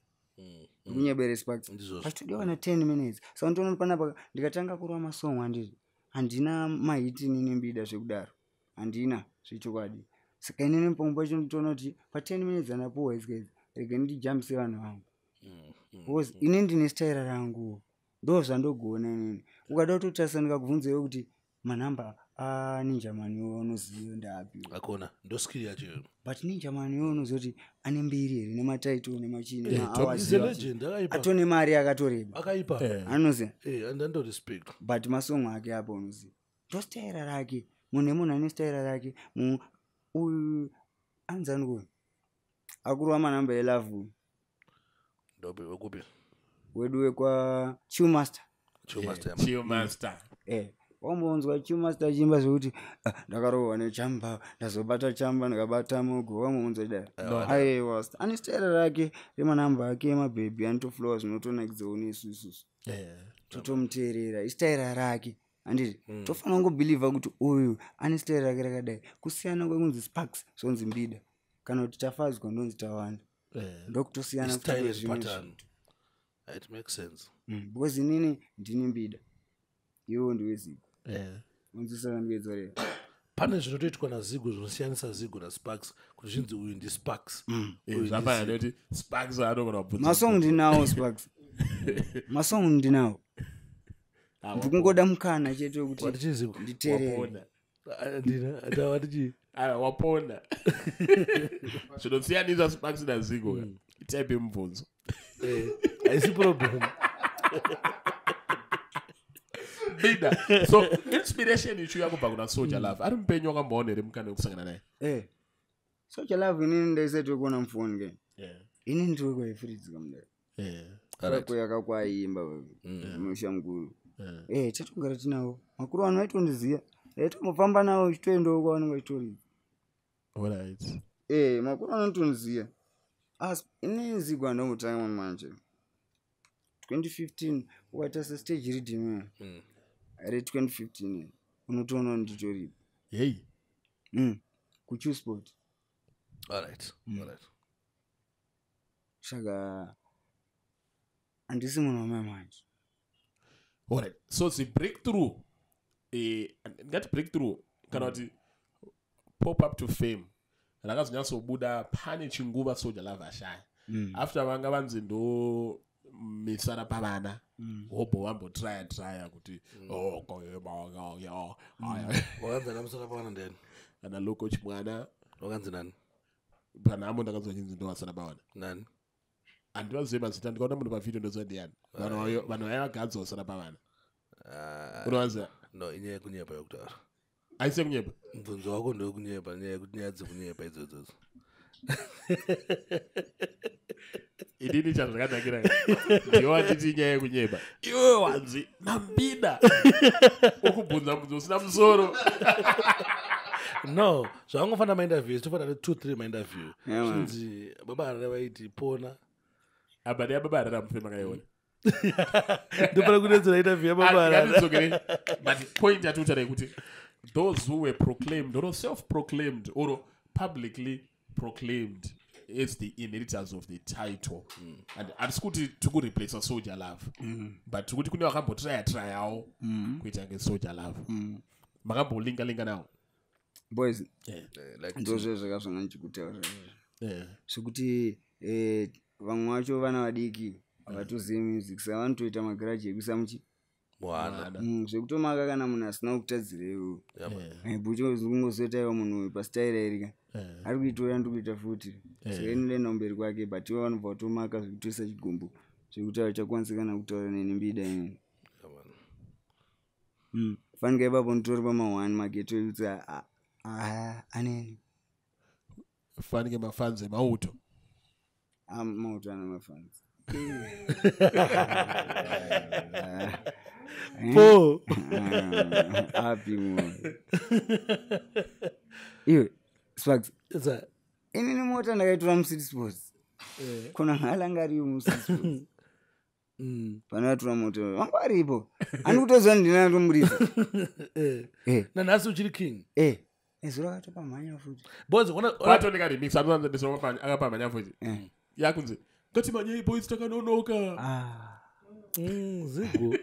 kunyebere Sparks pachitodiwa kana 10 minutes saka ntoona panapa ndikatanga kurova masong handina mahiti nini mbida zvekudaro handina zvechokwadi saka inini pamwe pacho ntoona kuti pa10 minutes anapuwa izikaizi rege ndijambise vanhu vangu because inini ndine style rangu ndo zvandogona inini ukada kutotarisa ndikakubvunzewo kuti manhamba Ninja Man unoziva ndapi akona ndo skill yacho but Ninja Man unozoti ane mbiri here nemataito nemachini is a legend akaipa atone mari akatoreba akaipa anoziva ando respect but masongo ake apo unoziva ndostaira rake munhu ane staira rake uyu anzani kuyo akuruwa manamba elavu ndobe wekupi wedu wekwa Chewmaster wambonzwa Chewmaster achimba zvekuti ndakarohwa nechamba ndazobata chamba ndakabata mogo wambonzwa da aiwa ane staira rake remanamba ake emabhebhi anotoflowa zvinotonakidzawo nesususu totomuteerera istaira rake handiti tofanira kungobhilivha kuti uyu ane staira rake rakadai kusiyana kwekunzi Sparks zvonzi Mbida kana kuti tafadzwa ndonzi Tawanda ndokutosiyana it makes sense because inini ndini Mbida iwo ndiwe Zigu unzisana ndiyedzorera pane zvinotoitwa naZigu zvinosiyanisa Zigu naSparks kuti zvinzi uyu ndi Sparks zvapanya ndoti Sparks anogona kubvunza masongo ndinawo Sparks masongo ndinawo ndikungoda mukana chete wekuti nditeerere wapona zvinosiyanisa Sparks naZigu itaipe yemubvunzo haisi problem Bida. So inspiration ichuya kubva kuna Soldier Love ari mupenyu wakamboona here mukana wekusangana naye Soldier Love inini ndaisati wekuona mufoni ke inini ndiri kwaifuridzi kamudai kwako yakakwaimba musha mukuru tatongara tinawo makuru ano aitondiziya aitomufamba nawo chitoendawo kwavanenge vachitori makuru anotondiziya asi inini Zigu andongotanga manje 2015 ukaita sestage reading re 2015 unotoona nditoripo kuChewsport alright saka handisi munhu wamamanje alright so the breakthrough ngati breakthrough kana kuti pop up to fame rakazonyatsobuda pane chinguva Soldier Love ashaya after vanga vanzi ndo misara pavana hobo wambotraya kuti wakanzana musara pavana ndeni ana loko chimwana wakanzi nani panamo ndakanzwa chinzi ndo wasara pavana nani andivazive mazita ndikaona munhu pavideo ndoziva ndiani vanhu vaya vagadzi wasara pavana unowanza no inyaya yekunyepa yokutaura aise kunyepa mubvunzo wako ndokunyepa nyaya dzekunyepa idzodzo idini chazvakanakira ndiwa nditi nyaya yekunyepa iwe wanzi naMbida ukubvunza mubvunzo usina musoro no zvavangofanira mainterviews tofanira 2-3 mainterview zvinzi baba arara vaiti pona abari yababa arara mufema kaiona ndopana kunedzera interview yababa arara but point yatiutarai kuti those who were proclaimed or self-proclaimed or publicly proclaimed as the inheritors of the title and hatisi kuti tikureplace Soldier Love but tikuti kune vakambotryawo kuita ngeSoldier Love makambolinga nawo boys ndozvo zvakazvanga ndichikutaura zvekuti vamwe vacho vana vadiki havatozivi music saka vanotoita magaraji ekuisa muchi zvekutomaka kana munhu asina kutadzirewo bucho zikungozotaiwa munhu uyu pastaira irika ari kuitora ndikuita futi saka inoenda mberi kwake but ivo vanobva kutomaka zvekutoisa chigumbu zvekuti havachakwanisi kana kutaura neni Mbida inini fanika ipapo nditori pama1 mageto ekutsi aneni fanike mafanzi emauto mauto ana mafanzi api iwe Sparks inini mota ndakaitora muCity Sports kuna ngalanga ariyo muCity Sports panovatora moto vangu aripo handi kutoziva ndina tomurisa nanhasi uchiri king zuro akatopamhanya futi boziwatonika remix akapamhanya futi yakunzi ngati manyai boys takanonoka Zigu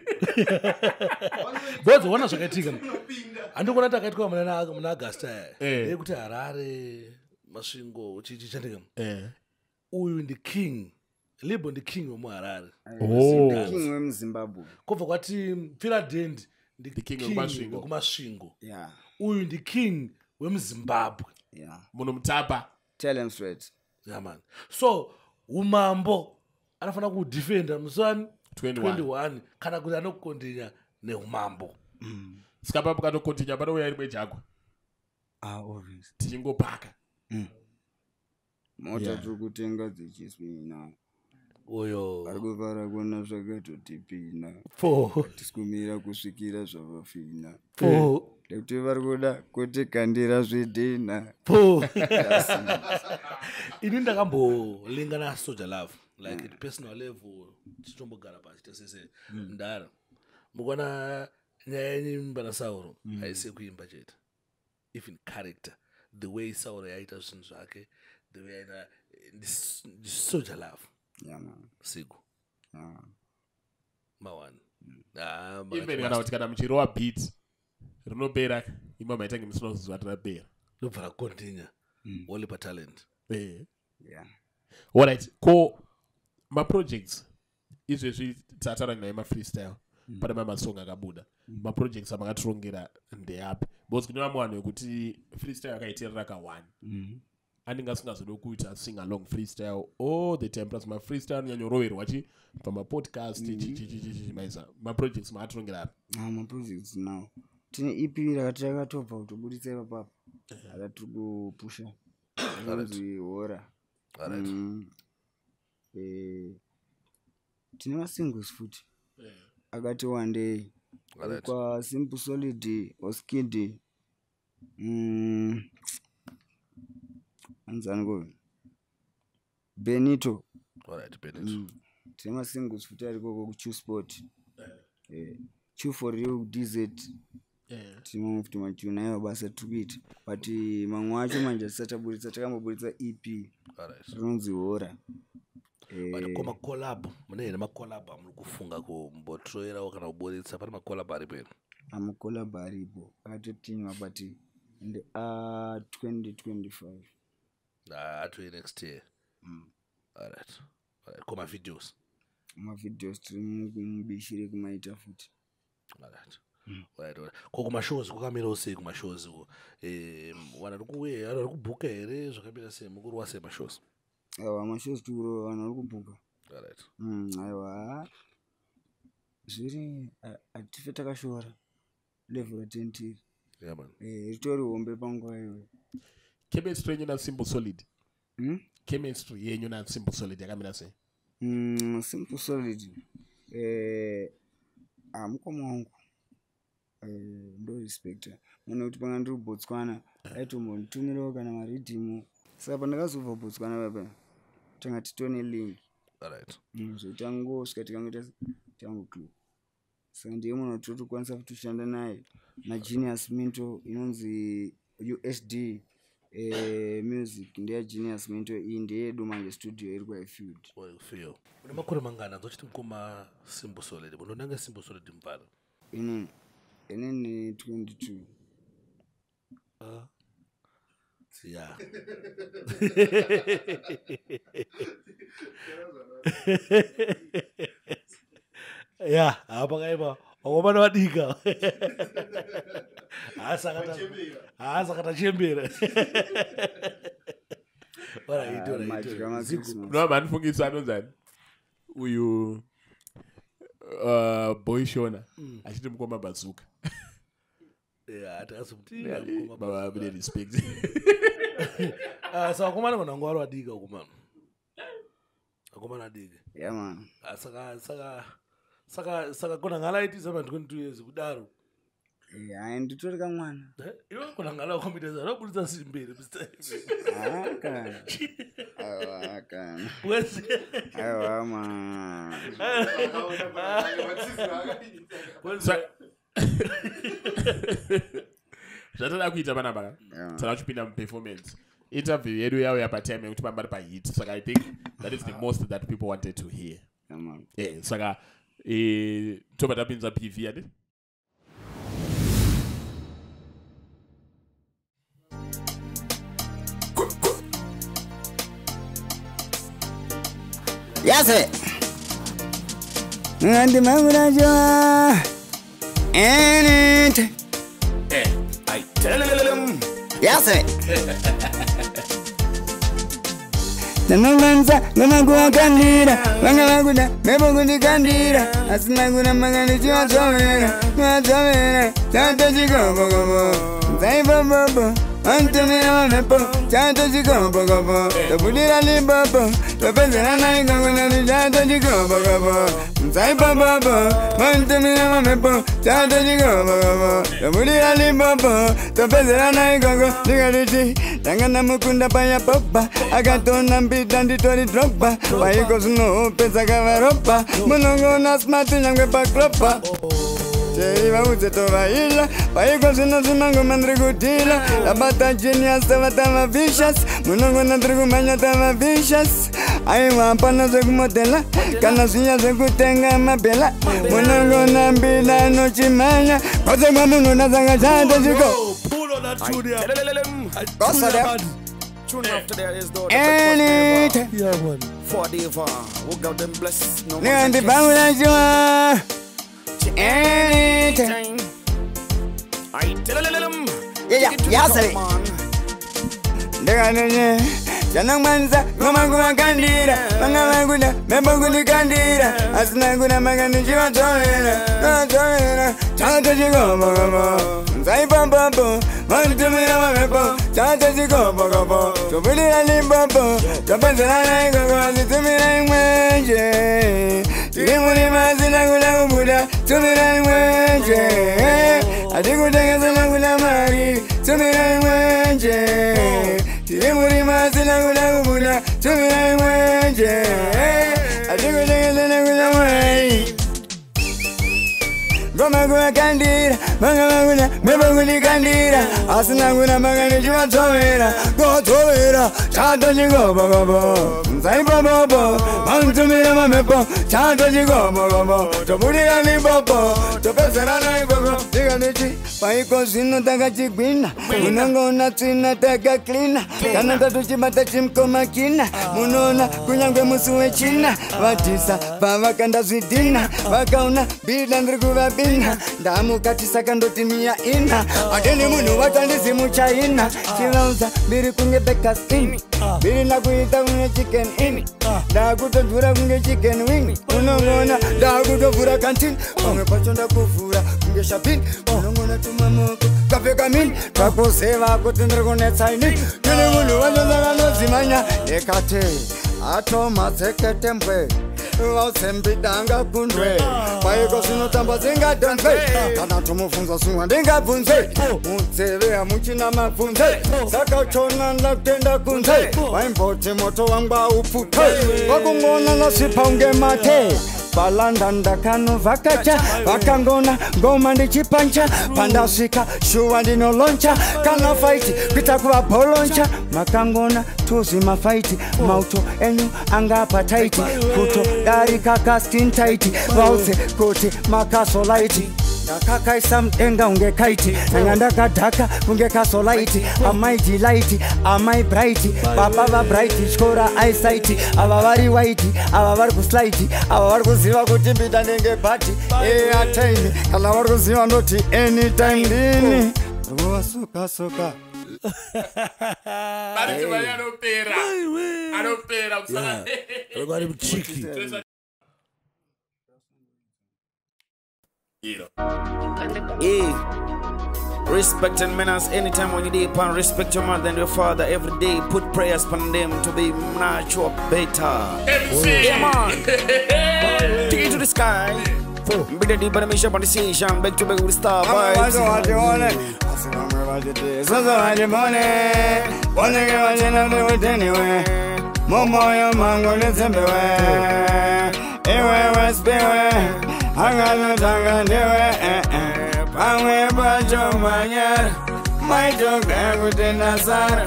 bozi wana zvakaitika handikuona kuti akaitika muna August yekuti Harare masvingo chichandika uyu ndi king Libo ndi king wemuHarare king wemuZimbabwe kubva kwati Philadelphia ndi king wekumasvingo uyu ndi king wemuzimbabwe. Yeah. Munomutapa. Tell him straight. Yeah, man. So umambo anafana kudefenda musani 21 kana kuti anokondinya neumambo. Skapa bukatokondinya pano uya rimwe chakwa. Obvious. Tichingopaka. Mota tukutenga dzichiswina. Oyo. Arikuvara kuona zvakatotipina. Tisikumira kusvikira zvavafina. Lekuti vari kuda kutikandira zvidhina. Ini ndakambolinga na Soldier Love, like at personal level, tichombogara pasi tesese ndara. Mukona nyaya yenyu bana Sauro haisi kuimba chete. Even character, the way Sauro yaita zvinhu zvake, the way yaita this Soldier Love. Yeah, man. Siku. Mawani. Even kana kuti kana muchirowa beat rinopera imba maitange musinozwa rapera. Nobvara continue. Only for talent. Yeah. Alright, ko ma projects izvezvi tataura naye ma freestyle pane mamasong akabuda ma projects amakatirongera ndeapi because kune vamwe vanhu vekuti freestyle akaiterera ka1 anenge asingazoda kuita sing along freestyle all the time plus ma freestyle anyanyoroverwa chi pamapodcast maisa ma projects makatirongera api. Ma projects now tine EP rakati rakatobva kutobuditsa ipapo akatiri kupusha anonzi hora. Tine masingles futi akati one day kwa Simple Solid Oskid anzango Benito. Tine masingles futi ariko ku Choose Sport. Choose for you DZ. Tine futi machuna ayo basa tubiti but mamwe acho manje sataburitsa takamboburitsa EP rinonzi hora. But koma collab mune ine ma collab amukufunga kumbotroera kana kuboritsa pane ma collab aripo. Collab aripo akatotinywa but in the 2025 to next year. Alright. Koma videos tiri mubishire kumaita futi. Alright. Right. Koma shows kukamira usei kuma shows wana rikuwe ari kubhuka here zvakamira sei mukuru wase ma shows. Ma shows turo wana rikubhuka. Alright. Aiwa zviri atife takashora level 10. Yeah man. Ritori hombe panguva iyoyo. Chemistry yenyu na Simple Solid. Chemistry yenyu na Simple Solid yakamira sei? Simple Solid mukoma wangu ndo respecta mwana kuti panga ndiri Botswana aitombotumirawo kana maridhimu saka pandakazobva Botswana papa tanga titone link. Alright. Zvotangosvika tikangoita tango clip saka ndiye munhu kuti tokwanisa kutoshanda naye na Genius Minto inonzi USD music ndiye Genius Minto iyi ndiyedu manje studio iri kwaIfield. Feel une makore mangana dzochiti mukoma Simple Solid munonanga Simple Solid mvara inini 22. Yeah. Yeah, apa kaiba okomana wadika asakata chembera. No man fungisa anozani uyu boy Shona achiti mukoma Bazooka. Yeah, atasubuti baba abide respect. So akomana konango arwadika akomana. Akomana dike. Yeah man. Saka kona ngala iti 22 years kudaro. Yeah, nditori kamwana. Iwe kona ngala computer robudza simbere. Kana. Wese. Aiwa man. Zvatada kuita pana baka. Saka chipinda performance. Interview yedu yawo yapatime kuti pambari pa hit. Saka I think that is the most that people wanted to hear. Yeah, saka toba tapinza PV ade. Yase. Ngandi mangura joa. Enit. Yes, Nanamanza, Namago Candida, Mangaguda, Mebogudi Candida, Asnaguna Maganichi, Santa Chico, Zaiba Bobo, Antonio Nepo, Santa Chico, the Budira Libobo, the Pesana, Santa Chico, Zaiba Bobo, Antonio Nepo, Santa Chico, the Budira Libobo, the Pesana, Nigarichi, Tanganamukunda Paya Papa, Agatona Bidandi Tori Droppa, Paicos no Pesacava Ropa, Monongo Smart and Paclopa. Jeva Uzetova Illa, Paicos no Simango Mandrigutilla, Abata Genius Tavatama Vicious, Monongo Nadrigumania Tama Vicious. I want Panas of Motella, Canasia Kutenga Mabella, Monongo Nambila no Chimania, Cosamano Nazanga to go. Pull on that Julia. Tune after there is the Anything. Yeah, man. for the who got them blessed. No Learn the Bangla anything. I tell them. Yeah, say. Janangmanza, Gomagua Candida, Mangaguda, Meboguli Candida, Asnaguna Maganichiva Torena, Chata Chico, Zaipa Babo, Montumina Mepo, Chata Chico, to Billy Ali Babo, to Pesana, to me language, Timuni Mazina Buddha, to me language, I think we take a Langula Mari, to me language. Timuri Mazina Gula, to me, I think we're going to Gomagua Candida, Mangamaguna, Meboguli Candida, Asnaguna Maganichiva Torena, go Torena, Chata Chico, Zaipa Bobo, Montumina Mepo, Chata Chico, to Budia Libopo, to Pesarana, Tiganichi, Paicos in the Tagachipina, Munango Natina Taga Cleaner, Canada to Chimata Chimco Makina, Munona, Kunanga Musuechina, Vatisa, Pavakanda Zitina, Vakauna, Bilandruva. Damu kati sakando timia ina Adeni munu watandisi mucha ina Chilauza biri kunge bekas ini Biri na kuita kunge chicken ini Daguto fura kunge chicken wing Unongona daguto fura kantin Kunge pachonda kufura kunge shopping Unongona tumamoko kafe kamin Kakuseva kutindra kune saini Kile munu watandaka no zimanya Ekate ato mazeke tempe Sembidanga Kundre, Paicosino Tambazinga Dunze, Kanatomo Funza Sunga Bunze, Munseve, Muchina Mafunze, Sakachona Tenda Kunze, Wimpote Motoamba Upute, Wagumona Nasipange Mate. Balandanda kanu vakacha vakangona ngoma ndichipancha pandasika shuwa ndino loncha kana fight kwitakuva boloncha makangona tuzi mafight mauto enyu angapa tight kuto darika casting tight vause kuti makaso light Kaka isam enga unge kaiti Nanganda kadaka unge kaso lighti Amai delighti, amai brighti Papa brighti, skora eyesight Awavari whitey, awavari kuslaiti Awavari kuziva kutimbita nenge party atime, kalavari kuziva noti anytime dini Ruwa soka Bari chimani anopera kusana Rogari mchiki Yeah. Respect and manners anytime when you deep and respect your mother and your father every day. Put prayers upon them to be natural better. Yeah, man. Take it to the sky. Be the deep animation on the station. Back to back with the star vibes. Hangano tanga dewe Pangwe bajo manyara Maito kangu tena sana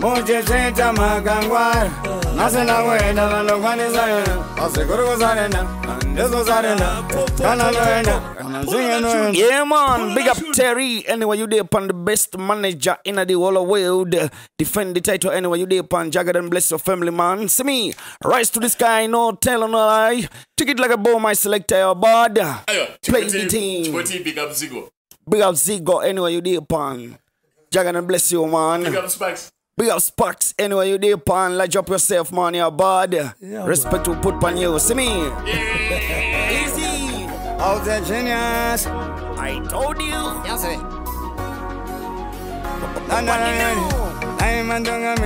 Moche seta makangwara Nasena wenda lando kwani sayana Asikuru sarenda Deso sarenda Kana noenda Kana singe noenda. Yeah, man, big up Terry. Anyway, you there upon the best manager in the whole world. Defend the title anyway, you there upon Jagged and bless your family, man. See me, rise to the sky, no tell no lie. Take it like a bomb, my selector, your bud. Play the team. Big up Zigo. Big up Zigo, anyway, you there upon. Jagan and bless you, man. Big up Sparks. Big up Sparks. Anyway, you deep on, like up yourself, man. You're bad. Respect to put on you. See me? Easy. How's that genius? I told you. Yes, sir. I'm a dog, I'm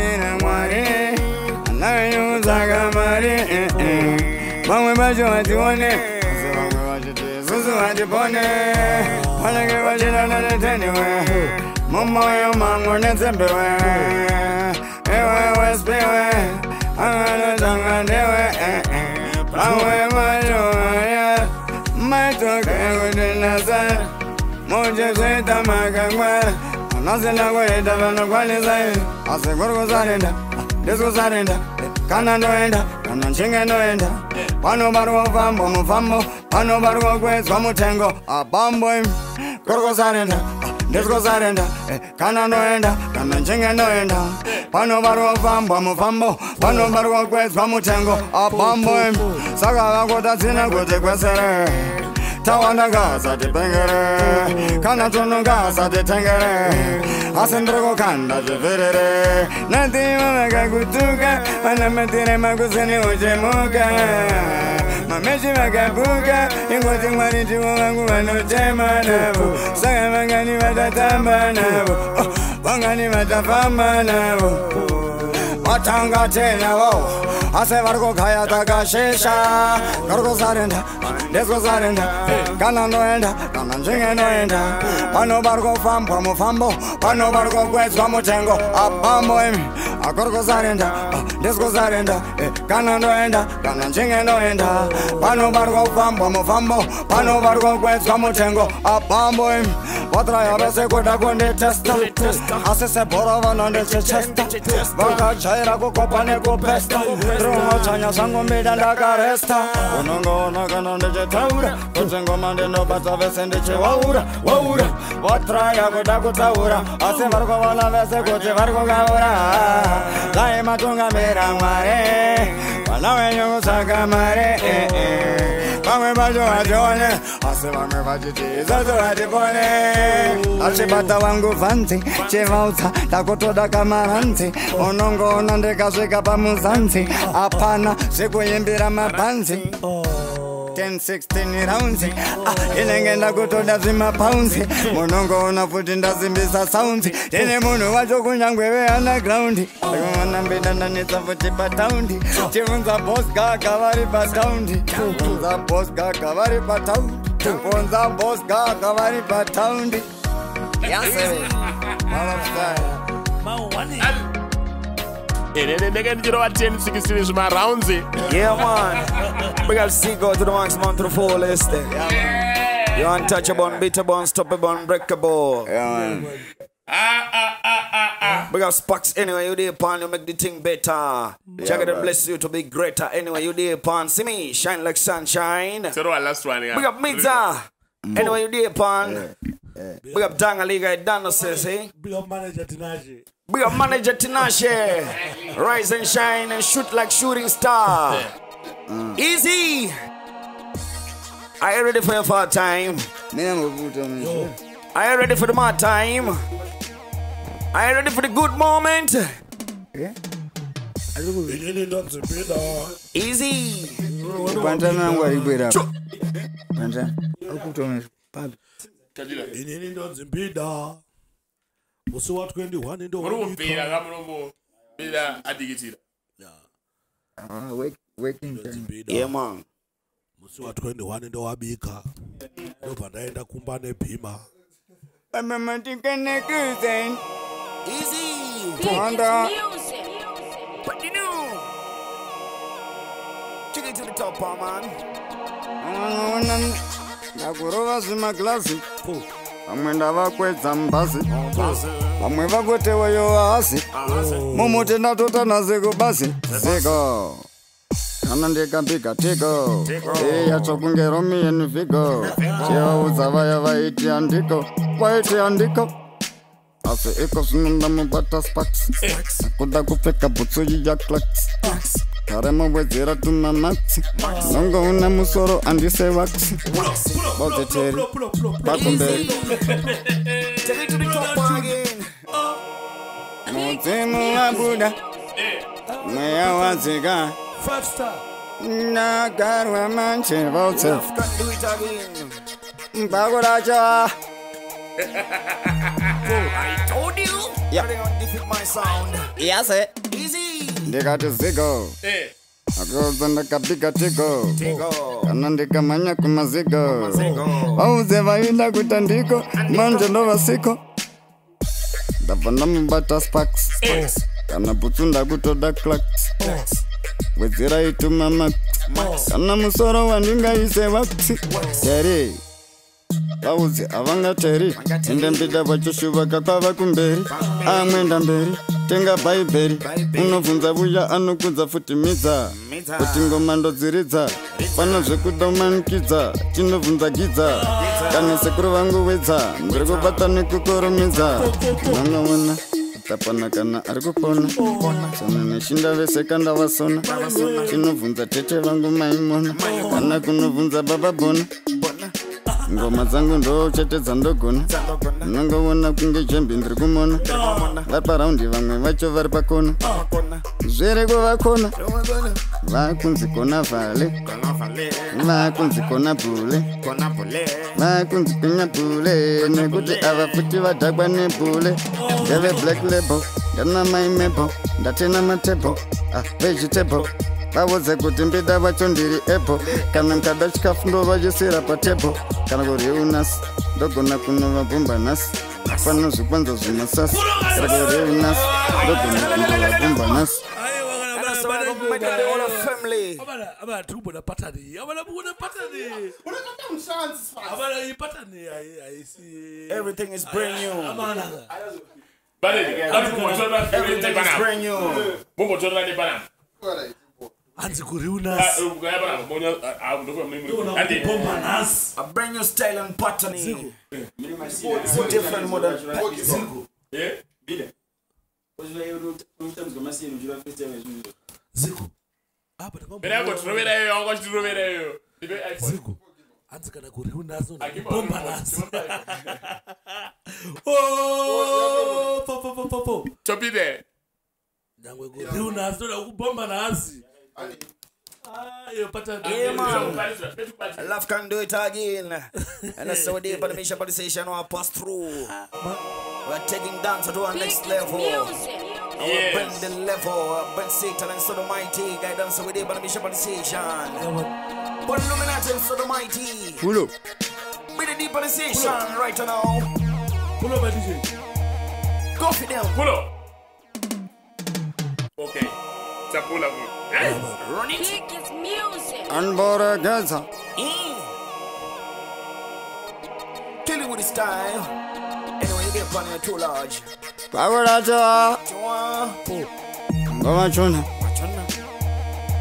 Kana noenda, kana chinga noenda. Pano barwa fambo, mufambo. Pano barwa kwezwa mutengo. Abambo im, korgo sarenda. Desko sarenda, kana noenda, kana chinga noenda. Pano barwa fambo, mufambo. Pano barwa kwezwa mutengo. Abambo im, saka wakota zina kote kwesere. Tawanda gaza de bengere, kana tono gaza de tengere. Asendrogo kanda de verere. Nati mamaga kutuka, manametire maguseni ujemuka. Mameshi magabuka, ingoti mariti wangu wanotema nabo. Sanga mangani watatamba nabo, wangani watafama nabo. Watanga tena wo, ase vargo kaya taka shisha. Kargo sarenda, desko sarenda. Kana noenda, kana chinga noenda. Pano bargo fambo, mufambo. Pano bargo kwezwa mutengo. Abambo emi, akorgo sarenda, desko sarenda. Kana noenda, kana chinga noenda. Pano bargo fambo, mufambo. Pano bargo kwezwa mutengo. Abambo emi, watra ya bese kuda kunde testa. Ase se boro vanonde chesta. Vaka chaira kukopane kupesta. Trumo chanya sango mida ndaka resta. Unongo nakanonde chetaura. Kuchengo mande no bata vese ndiche waura. Waura, watra ya kuda kutaura. Ase vargo vala vese kuche vargo gaura. Lai matunga mera mare. Vala wenyo usaka mare. Vame bajo ajone. Ase vame bajiti zazo adipone. Ase bata wangu fanti. Chevauta, takotoda kamaranti. Onongo nande kasweka pamuzanti. Apana, siku yimbira mapanzi. 10-16 rounds. Inengenda kutoda zima pounds. Monongo unafuti ndazimbisa sounds. Tene munu wacho kunyangwewe underground. Mwana mbida nanisa futi pataundi. Chifunza boss gaga vari pataundi. Chifunza boss gaga vari pataundi. Chifunza boss gaga vari pataundi. Yes, sir. Yeah, man. We got to go to the maximum, to the fullest. You untouchable, unbeatable, unstoppable, unbreakable. Yeah, man. We got Sparks anyway, you there, pan, you make the thing better. Check it and bless you to be greater. Anyway, you there, pan. See me, shine like sunshine. So last one, yeah. We got Midza. Anyway, you there, pan. We got Dangaliga, Dano says, eh? Big up manager Tinashe. We are manager Tinashe. Rise and shine and shoot like shooting star. Easy. Are you ready for your fall time? Are you ready for the mad time? Are you ready for the good moment? Yeah. Easy. Pantana ngwaribwera. Pantana. Akutomes. Pab. Inini ndonzi mpida. Musi wa 21 ndo Urumvira ngamurumbo. Bila adigitira. Waking time. Yeah, man. Musi wa 21 ndo wabika. Ndo pandaenda kumba nephima. Amamantikane kuzen. Easy. Panda. What do you do? Take it to the top, man. Nakurova zima klasi. Vamwe ndavakwedza mbasi. Vamwe vakoteweyo asi. Mumuti ndatota naziko basi. Ziko. Kana ndikapika tiko. Yachokunge Romeo Vigo. Chivaudza vaya vaiti andiko. Vaiti andiko. Asi iko sununda mubata Sparks. Kuda kupfeka butsu ya Clarks. Kare mubwedzera tuma matsi. Nongo una musoro andise wax. Boteteri. Bakumberi. Take it to the top again. mudzimu wabuda mweya wadzika 5 star nagarwa manje votse mbakuracha I told you. Yeah. They don't defeat my sound. yes Easy. ndikati zigo akoza ndakapika tiko Go. kana ndikamanya kumazigo Zigo. vauze vaida kuita ndiko manje ndova siko ndabva ndamubata sparks kana butsu ndakutoda clacks wedzera ituma max kana musoro wandingaise vaksi teri vauzi havangateri ende mbida vachoshuva kwava kumberi amwenda mberi tenga bhaibheri unobvunza vuya anokudza futi midza kuti ngoma ndodziridza pano zvekuda umanikidza chinobvunza gidza kana sekuru vangu wedza ndiri kubata nekukoromidza nangaona tapana kana ari kupona sana neshinda vese kandavasona chinobvunza tete vangu maimona kana kunobvunza baba bona ngoma dzangu ndo chete dzandogona unongoona kunge jembi ndiri kumona vaparaundi vamwe vacho vari pakona zvere kuvakona vakunzi kona vhale vakunzi kona bhule vakunzi kunya bhule nekuti ava futi vadhakwa nebhule ndeve black label ndana maimebo ndatena matebo vegetable vavudze kuti mbida vacho ndiri apple kana mukada chikafu ndovachisira patebo kana kureunas ndogona kunova bumbanasi pano zvikwanza zvimasasi kana kureunas ndogona kunova bumbanasi Everything is brand new. Everything is brand new. hanzi kuriunas A brand new style and pattern. It's a different model. ziku ziku hanzi kana kuriunas bombanas po Topide. nyangwe kuriunas toda kubombanas Yeah, man. Love can do it again. And that's how we did the mission conversation we pass through. We're taking dance to our next level. We're bring the level, bring Satan and Sodomite. Guidance so we did the mission conversation. But Illuminati and Sodomite. pulo Be the deep conversation right now. pull up DJ Go for them. Pull up. Okay. Pull up. Run it. Biggest music. anbora gaza Kill it with the style. Anyway, you get money too large. vakuracha ngomachona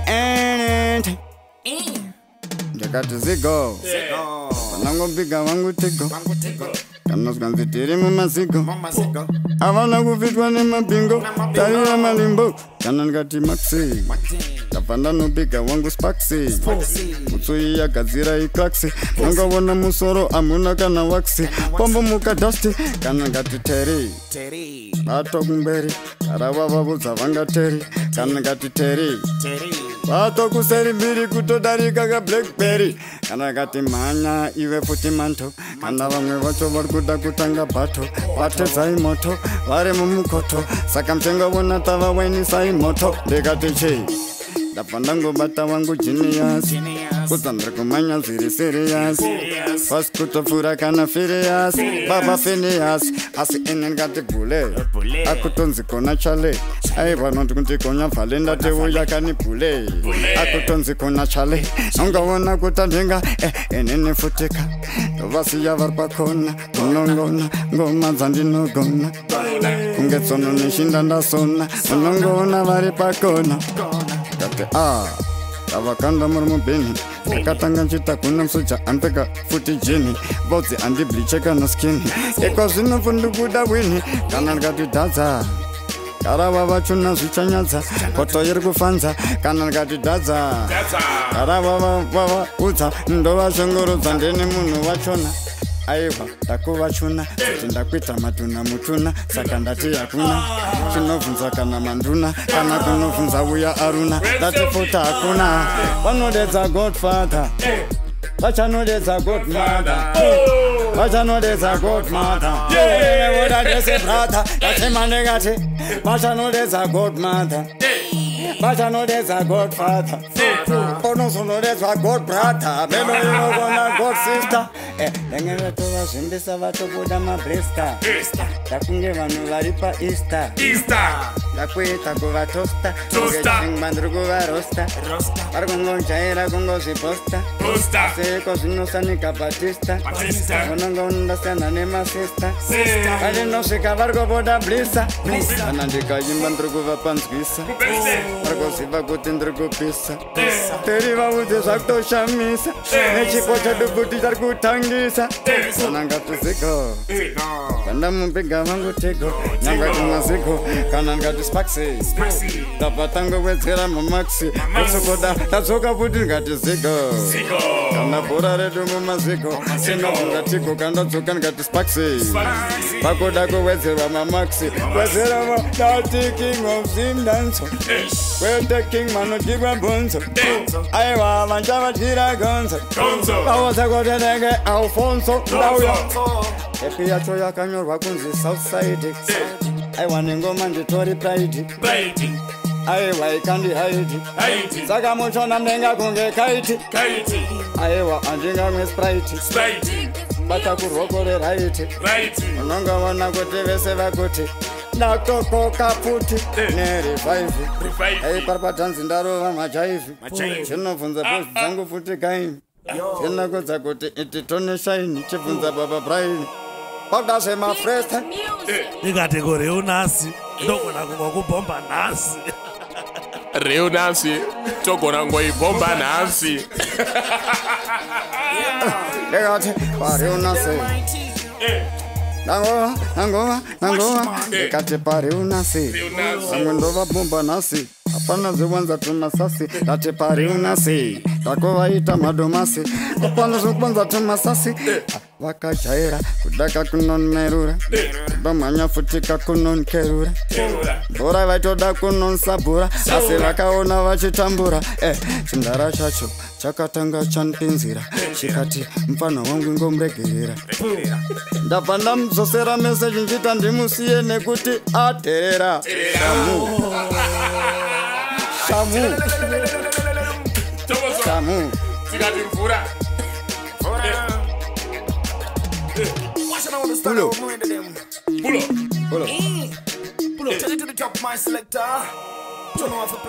ende ndakati zigo vanangobiga vangu tigo kanozwa nzi tiri mumazigo havana kuvitwa nemabingo tarira malimbo kana ndikati maxi ndabva ndanobiga wangu spaxi mutsui yagadzira iklaxi nongovona musoro amuna kana waxi pombo mukadasti kana ndikati teri vato kumberi karava vavudza vangateri kana ndikati teri vato kuseri mbiri kutodarika kablackberry kana kati mhanya iwe futi manto kana vamwe vacho vari kuda kutanga bhato vatedzai moto vari mumukoto saka muchengovona tava wainisai moto ndikati chii ndabva ndangobata wangu genius kudza ndiri kumanya zviri serious fasi kutopfuura kana firias baba finias asi ine ndikati bhule akutonzi kona chale aibva noti kundikonya vhale ndateuya kani bhule akutonzi kona chale ungaona kutandinga inini futika ndovasiya vari pakona unongona ngoma dzandinogona kunge tsono neshinda ndasona unongoona vari pakona kati avakanda muri mubheni ndakatanga nchita kuna musoja andipeka futi jini vodzi andiblicheka na skini ikozvinopfu ndikuda wini kana ndikati dhadza karava vachona zvichanyadza poto iri kufanza kana ndikati dhadza karava vavaudza ndovashongorodza ndini munhu vachona aiva ndakuva chuna kuti ndakuita matuna mutuna saka ndati hakuna chinovhunza kana manduna kana kunovhunza uya aruna ndati futi hakuna vanodedza godfather vachanodedza godmother vachanodedza godmother voda dese brother yatemandekati vachanodedza godmother vachanodedza godfather unozonodedzwa god brother beno inogona god sister nenge vatovazvimbisa vatobuda mabrista ndakunge vanhu vari paeaster ndakuita kuvatosta ngechingwa ndiri kuvarosta vari kungojaira kungozviposta seko zvinosanika batista unonge unondasiyana nemasista vandinosvika vari kubuda blisa kana ndikayimba ndiri kuvapanzwisa vari kuziva kuti ndiri kupisa teri vaudze zvakutoshamisa nechipo chedubuti chari kutangisa kana ngatiziko vandamupiga vangu tego nyanga kumaziko kana ngati spaxi ndabva tangowedzera mamaxi kusukoda ndadzoka futi ngatiziko kana bhora redu mumaziko sinobvungatiko kandadzoka ngati spaxi vakoda kuwedzerwa mamaxi wedzeramo dati king of zimdanso kwete king manodigwa bonzo aiwa vanchavadyira gonzo vawosekotendenge alfonso ndauya epi yacho yakanyorwa kunzi southside aiwa nengoma nditori pride aiwa ikandi haidi saka muchona ndenga kunge kaiti aiwa andingamwe sprite bata kurokore raiti unonga vona kuti vese vakuti ndakokoka futi nerevaivi aiparpatanzi ndarova majaivi chinovhunza pozi dzangu futi kaini chinakodza kuti ititone shaini chibvunza baba braini pakudazvemafresta ndikati kureunasi ndogona kungokubhomba nhasi reunasi togona ngoibhomba nhasi ndikati pareunasi nangova ndikati pareunasi amwe ndovabhomba nhasi hapana zvewanza tumasasi ndati pareunasi ndakovaita madomasi hapana zvekuwanza tumasasi vakajaira kudaka kunonmerura vamhanya futi kakunonkerura bhora vaitoda kunonsabhura asi vakaona vachitambura chindara chacho chakatanga chanpinzira chikati mufana wangu ngomuregerera ndabva ndamudzosera meseji nchita ndimusiye nekuti aterera shamu tikati mvura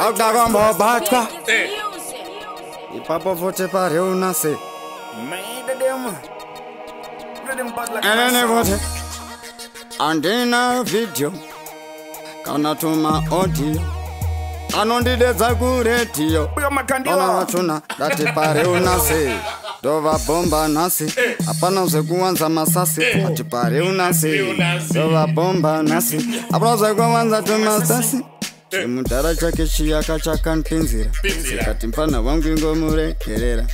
akudakambobatwa ipapo futi pareunase enene futi andina video kana tuma audio anondidedza kuredio ona vachona ndati pareunase ndovabhomba nhasi hapana zvekuwanza masasi ati pareunase ndovabhomba nhasi hapana zvekuwanza tumasasi chimudhara chake chiyaka chakanpinzira sikati mfana wangu ingomuregerera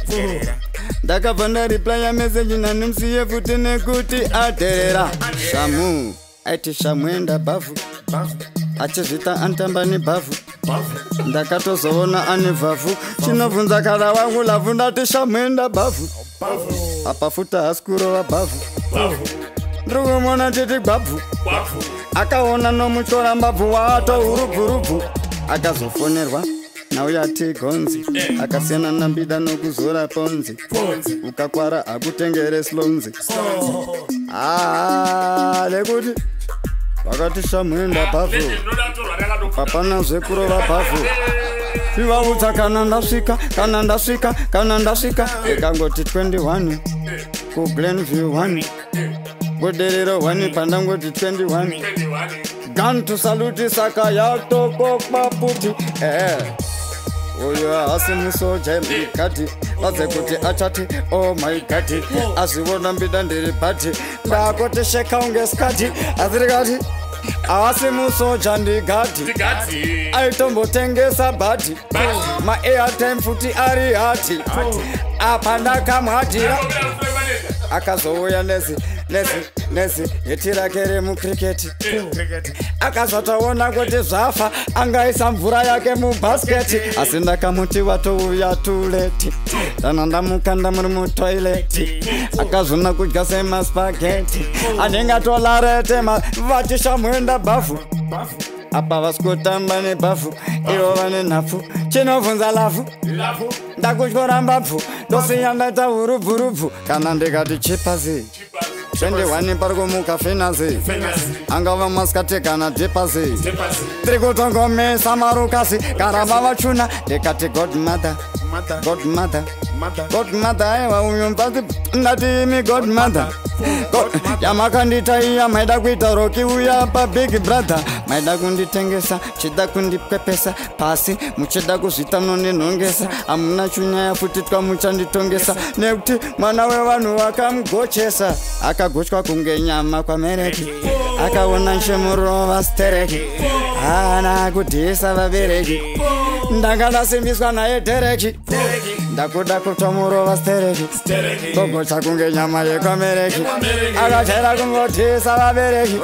ndakabva ndariplaya meseji nanimusiye futi nekuti aterera shamu aiti shamuenda bhavhu achizvita antamba nebhavhu ndakatozoona ane vhavhu chinovhunza kana wangu lavhu ndati shamuenda bhavhu apa futa hasikurova bhavhu ndiri kumona titi gwabvu akaona nomuchora mbabvu waato hurubvurubvu akazofonerwa nauyati gonzi akasiyana nambida nokuzora ponzi ukakwara hakutengere slonzi lekuti vakati shamuenda bhavhu hapana zvekurova bhavhu ivaudza kana ndasvika ikangoti 21 kuglenview 1 buderero 1 pandangoti 21 gun to salute saka yatokokwa puti uyo hasi musoja mukati vadze kuti achati oh my god azviona mbida ndiri bhati ndakotesheka unge skati azirikati asi musoja ndigati aitombotengesa bhati maairtime futi ari hati apa ndakamwadira akazouya nezi hiti rake remukriketi akazotoona kuti zvafa angaisa mvura yake mubhasketi asi ndakamuti watouya tuleti dana ndamukanda muri mutoileti akazvona kudya semaspageti anenge atolarete vatishamwenda bhafu apa vasikutamba nebhafu ivo vane nhapfu chinovhunza lafu ndakutyora mbapfu ndosiya ndaita hurubvurubvu kana ndikati chipasi 21 pari kumuka fenazi angava maskate kana depasi tiri kutongomesa marukasi karamba vachuna ndikati godmother aiwa uyu mpasi ndati imi godmother yamakandita iya maida kuita roki uya pabig brother maida kunditengesa chida kundikwepesa pasi muchida kuzvita munondinhongesa hamuna chunyaya futi twamuchanditongesa nekuti mwana wevanhu vakamugochesa akagochwa kunge nyama kwamereki akaona nshemurova stereki haana kudhisa vabereki ndakadasimbiswa naye dereki ndakuda kutomurova stereki kogocha kunge nyama yekwamereki akachera kungodhisa vabereki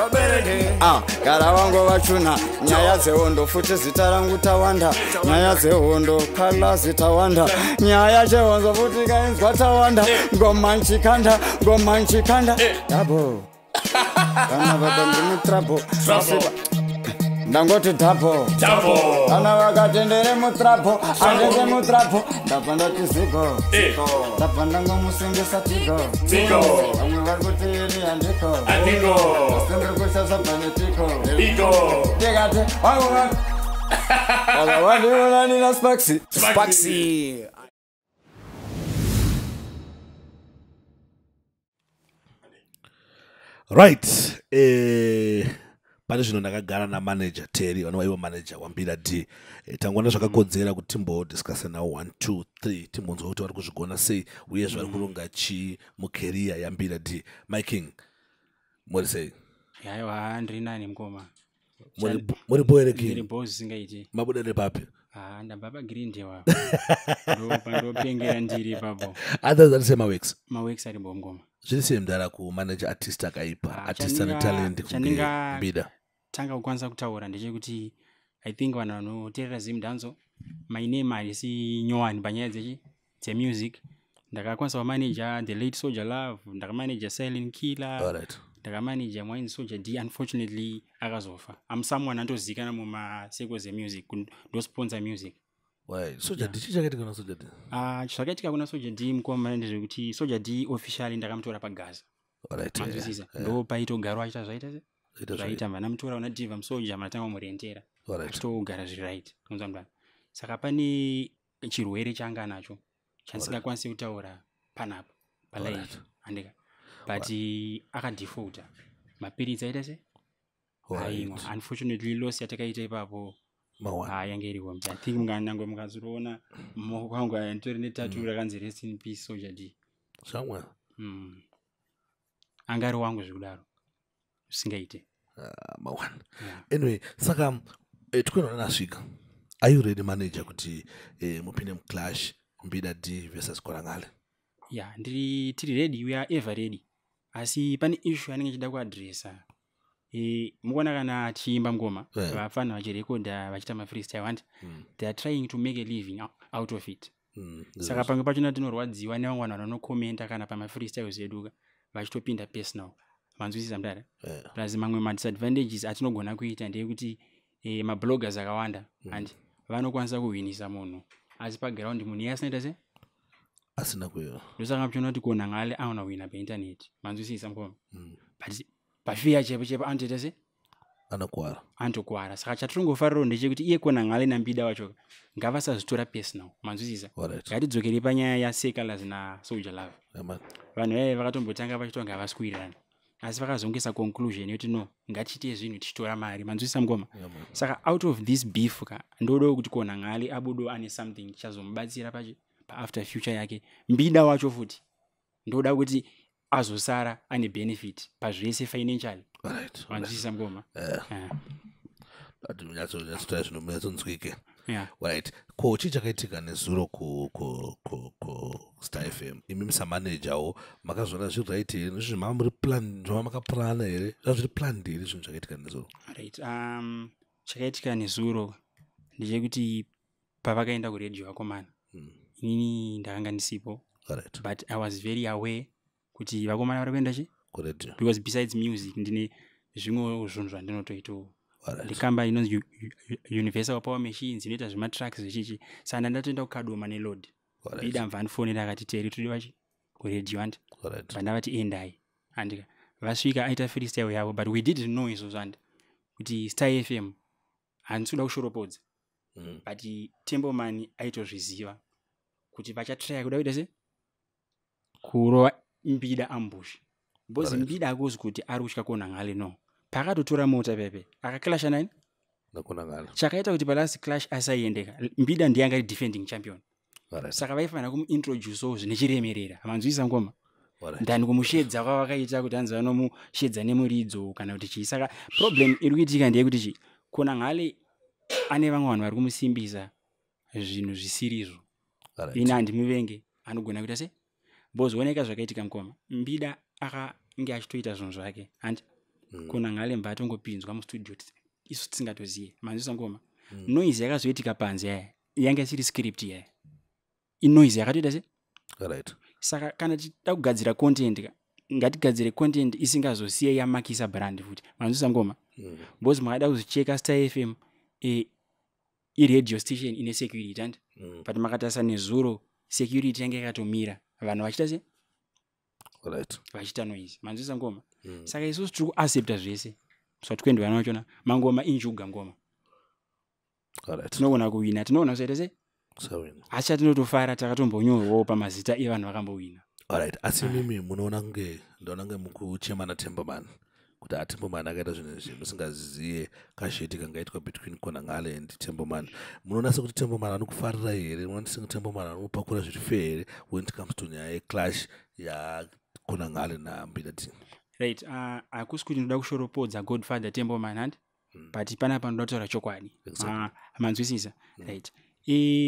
gara vangu vachuna nyaya dzehondo futi zita rangu tawanda nyaya dzehondo kala zitawanda nyaya chehonzo futi kainzwa tawanda ngomanchikanda dabo kana baba ndimutrabo ndangoti dhapo kana vakatendere mutrapo andese mutrapo ndabva ndati zigo ndabva ndangomusengesa tigo vamwe vari kuti ini handiko asindiri kushasabva netiko ndikati wandiunanina spaxi right pane zvino ndakagara namanager Terry vanovaiwa manager wambira D tangoona zvakakodzera kuti timbodiscassa nawo 1 2 3 timbonzwa kuti vari kuzvigona sei uye zvari kuronga chii mucareer yambira D. My king muri sei? Yaiwa ndiri nani mukoma. Muri boereki? Ndiri boss singaiti. Mabuda nepapi? Ndabva paGreen Dewa. Ndopengera ndiri papo. Others that say mawex. Mawex ari bomgoma. Zviri sei mudara kumanager artist akaipa artist ane talent kunge Mbida? Tanga kukwanisa kutaura ndechekuti I think vanhu vanoteerera zimdanzo my name harisi nyowani panyaya dzemusic. Ndakakwanisa kumanager The Late Soldier Love, ndakamanager Silent Killer, ndakamanager Mwine Soldier D. Unfortunately akazofa. I'm someone antozikanwa mumaseko zemusic ndosponsor music. Why? Soldier D chichakaita kana Soldier D? Chakaitika kuna Soldier D mukoma ndezvekuti Soldier D officially ndakamutora paGaza. Alright. Ndo paitogarwa aita zvaita se? Zvaita vanamutora una Diva Soldier manatanga murentera. Achitogara zviri right. Unzwa mudana. Saka pane chirwere changa nacho. Chandisingakwanisi kutaura panapa palive andika. But akadefaulta. Mapiritsi aita se? Haimwa. Unfortunately loss yatakaita ipapo. Yange iriwo mja. I think munganangwe mukazoona mukwangu antori netatu rakanzi rest in peace Soldier D. Shamwa. Angari wangu zvikudaro. Singaite. Mawana. Anyway, saka tukwena nasvika. Are you ready manager kuti mupinde muclash Mbida D versus Korangale? Yeah, tiri ready, we are ever ready. Asi pane issue anenge chida kuadressa. Mukona kana chiimba ngoma vafana vachirekoda vachita mafreestyle and they are trying to make a living out of it. Saka pamwe pachona tinorwadziwa nevamwe vanokomenta kana pamafreestyles edu vachitopinda personal. Manzwisisa mudara. Plus mamwe disadvantages atinogona kuita ndeyekuti mabloggers akawanda and vanokwanisa kuwinisa munhu asi paground munhu yasinaita se asina kuyo. Ndosaka mchona kuti Konangale aona wina pa internet. Manzwisisa mukoma. But pafia chepe antoita se anokwara. Saka chatiringofariro ndechekuti iye Konangale naMbida wacho ngavasazitora personal. Manzwisisa. Ngatidzokere panyaya yaSeekers na Soldier Love. Vanhu vakatombotanga vachitonga vasikuirirana. Asi vakazongesa conclusion yoti no ngatiite zvinhu tichitora mari. Manzwisisa mukoma. Saka out of this beef ndodo kuti Konangale abudo ane something chazomubatsira pa after future yake. Mbida wacho futi ndoda kuti azosara ane benefit pazvese financially. Manzwisisa mukoma. Ati munyatso zvino munyatso nzwike. Yeah. Right. Ko chichakaitika nezuro ku Star FM. Imi manager makazona zviro right here. Izvi mamuri plan, makaplan here. Zviri plan here zvinhu zvakaitika nezuro. Right. Chakaitika nezuro ndechekuti pavakaenda kuredio vakomana. Inini ndakanga ndisipo. Right. But I was very aware kuti vakomana vari kuenda chi? Kuredio. Because besides music ndine zvimwe zvinhu zvandinotoitawo. Ndikamba inonzi Universal Power Machines inoita zvematracks zvichichi. Saka ndatoenda kukadoma neload. Bida mvandifonera akati Terry todi vachi kuredio andi. Vandavati endai. Andika vasvika aita freestyle yavo, but we didn't know izvo zvandi kuti Star FM handisuda kushoropodza. But Temboman aitozviziva kuti vachatraya kuda kuita se kurova Mbida ambush. Because Mbida hakuzi kuti ari kutya kuona ngale no. Pakatotora mota pepe akaklasha nani nakona ngale. Chakaita kuti palast clash asaiendeka. Mbida ndiye anga defending champion. Saka vaifana kumuintroduce zvinechiremerera. Amanzwisa ngoma. Ndani kumushedza kwavakaita kuti hanzi vanomushedza nemuridzo kana kuti chii. Saka problem iri kuitika ndeyekuti kuona ngale ane vamwe vanhu vari kumusimbisa zvinhu zvisirizvo. Ini handimuvenge anogona kuita se bozioneka zvakaitika mukoma. Mbida akanga achitoita zvinhu zvake handi kuna ngale mbatongopinzwa mustudio isu tisingatoziye. Manzwisa ngoma. Noise yakazoitika panze yaya yanga isiri script yaya. Inoise yakatoita se saka kana tichida kugadzira content ngatigadzire content isingazosiye yamakisa brand futi. Manzwisa ngoma. Because makada kuzicheka Star FM radio station ine security and but makatasa nezuro security yange yakatomira vanhu vachita se vachita noise. Manzwisa ngoma. Saka isusu tiri kuaccepta zvese zvatikuendwa nachona mangoma injuga ngoma. Tinogona kuwina, tinogona kusaita se asi tinotofara takatombonyorwawo pamazita evanhu vakambowina. Alright, asi mimi munoona kunge ndaona kunge mukuchemana Temboman kuti Temboman akaita zvinhu izvi musingaziye kasheti kangaitwa between Kona Ngale and Temboman. Munoona sekuti Temboman anokufarira here? Munoona sekuti Temboman anopakura zviri fair here when it comes to nyaya yeclash ya Kona Ngale naMbida team? Right, hakusi kuti ndoda kushoropodza Godfather Temboman handi but panapa ndoda kutaura chokwadi. Manzwisisa. Right.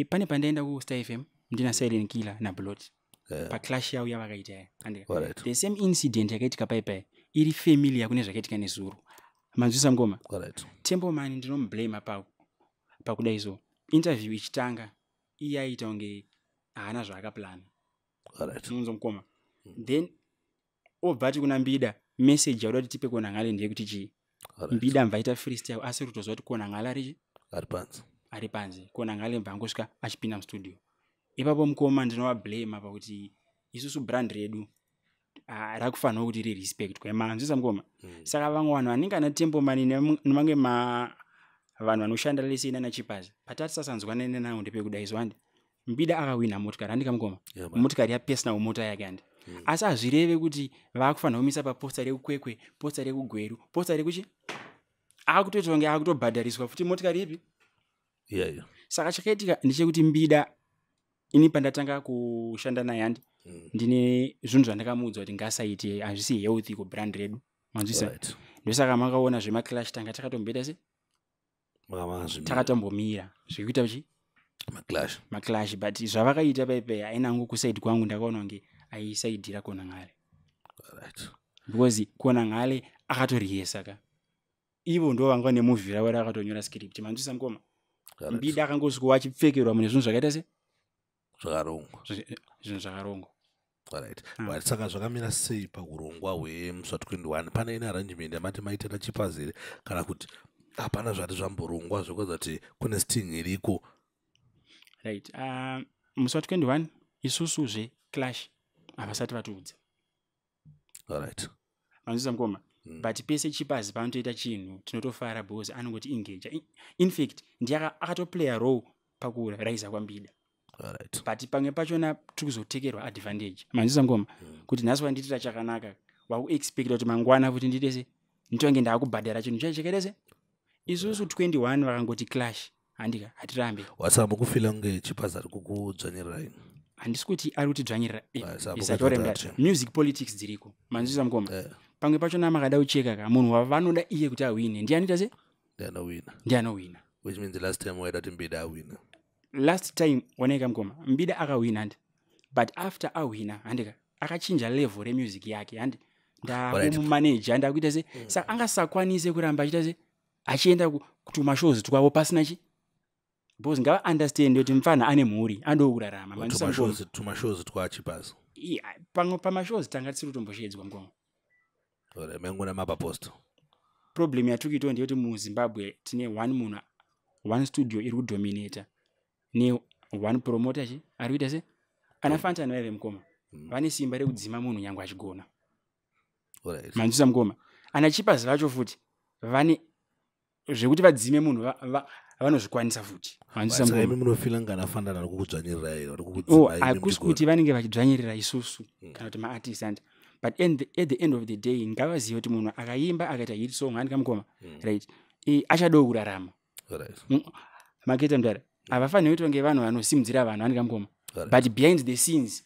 Pane pandaenda ku Star FM ndina Silent Killer na Blood. Paclash yavo yavakaita the same incident yakaitika paipai iri familiar kune zvakaitika nezuro. Manzwisa ngoma. Temboman ndinomublame pakuda izvo. Interview ichitanga iye aita kunge haana zvaakaplana. Tinonzwa mukoma. Then obvati kuna Mbida message yauda kuti tipe Kona Ngale ndeyekuti chii. Mbida mvaita freestyle asi kutozwa kuti Kona Ngale ari panze. Kona Ngale mbangosvika achipinda mustudio. Ipapo mukoma ndinovablame pakuti isusu brand redu rakufanira kuti ri respect kwa manzwisa mukoma. Saka vamwe vanhu vanenge ana Temboman nemange vanhu vanoshanda lesina nachipazi patati sasanzwana nenawo ndepekuda izvo handi Mbida akawina motikari handika mukoma. Motikari yapersonal mota yake handi. Asi hazvireve kuti vakufanira kumisa paposta rekukwekwe, posta rekugweru, posta rekuchi akutoitonge akutobhadhariswa futi motikari ipi. Saka chakaitika ndechekuti Mbida ini pandatanga kushanda naye handi ndine zvinhu zvandakamuudza kuti ngasaite hazvisi healthy kubrand redu. Manzwisa. Ndosaka makaona zvemaclash tanga takatombeta se takatombomira zvekuita uchi maclash but zvavakaita paipai haina hangu kusaidi kwangu ndakaona kunge aisaidhira Kona Ngale. Because Kona Ngale akatorihesa ka ivo ndo vanga nemovhi ravo rakatonyora script. Manzwisa mukoma. Mbida akangosvika achipfekerwa mune zvinhu zvakaita se zvinhu zvakarongwa. Saka zvakamira sei pakurongwa hweMuswati21? Pane ine arrangement yamati maitira chipazi here kana kuti hapana zvati zvamborongwa zvokuza kuti kune sting iriko? Right. Muswati21 isusuzve clash havasati vatiudza. Manzwisa mukoma. But pese chipazi panotoita chinhu tinotofara because anongoti engage. In fact ndiye akatoplaya role pakuraisa kwaMbida. But pamwe pachona tikuzotekerwa advantage. Manzwisa ngoma kuti nhasi wanditira chakanaka wakuexpecta kuti mangwana kuti ndite se nditonge ndakubhadhara chinhu chacho chakaita se isusu 21 vakangoti clash handika hatirambe. Wasaba mukufila kunge chipazi ari kukudzvanyirirai? Handisi kuti ari kutidzvanyirira isatoremda music politics dziriko. Manzwisa mukoma. Pamwe pachona makada kucheka ka munhu wavanoda iye kuti awine ndiye anoita se ndiye anowina. which means the last time waida kuti Mbida awina. Last time oneka mkoma Mbida akawina and but after awina andika akachinja level remusic yake and ndakumanager ndakuita se saka angasakwanise kuramba achita se achienda kutuma shows twavo pasina chi because ngava understand kuti mfana ane mhuri andokurarama manisa tuma shows twachipaza pamwe pamashows tanga tisiri kutomboshedzwa mkongo ora mengona mapa post problem yatukito ndiyoti mu Zimbabwe tine one studio iri kudominata ne one promoter chi ari kuita se anafanta naye mkoma vane simba rekudzima munhu nyange achigona manzisa mkoma anachipazi vacho futi vane zvekuti vadzime munhu vanozvikwanisa futi manzisa mkoma munofila ngana fanda nokudzvanyirira iro akusi kuti vanenge vachidzvanyirira isusu kana kuti maartist and but at the end of the day ngavazive kuti munhu akaimba akaita hit song andika mkoma right achado kurarama maketa mdara avafaniri kutonge vanhu vanosimudzira vanhu andika mkoma but behind the scenes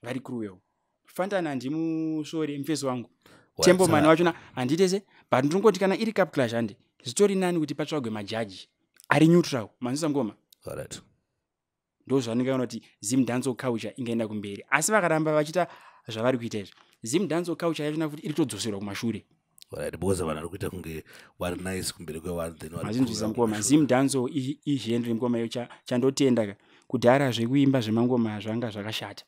vari cruel fantana ndimusori mfeso wangu tempo mani wachona handitese but ndingoti kana iri cup clash handi zitori nani kuti patsvagwe majaji ari neutral manzisa mkoma ndo zvaningaona kuti Zim Dance culture ingaenda kumberi asi vakaramba vachita zvavari kuita izvo Zim Dance culture yachona futi iri kutodzoserwa kumashure because vanhu vari kuita kunge vari nice kumberi kwevanhu then mazinzvisa mkoma Zim Dance izhendri mkoma iyo chandotenda kudhara zvekuimba zvemangoma zvanga zvakashata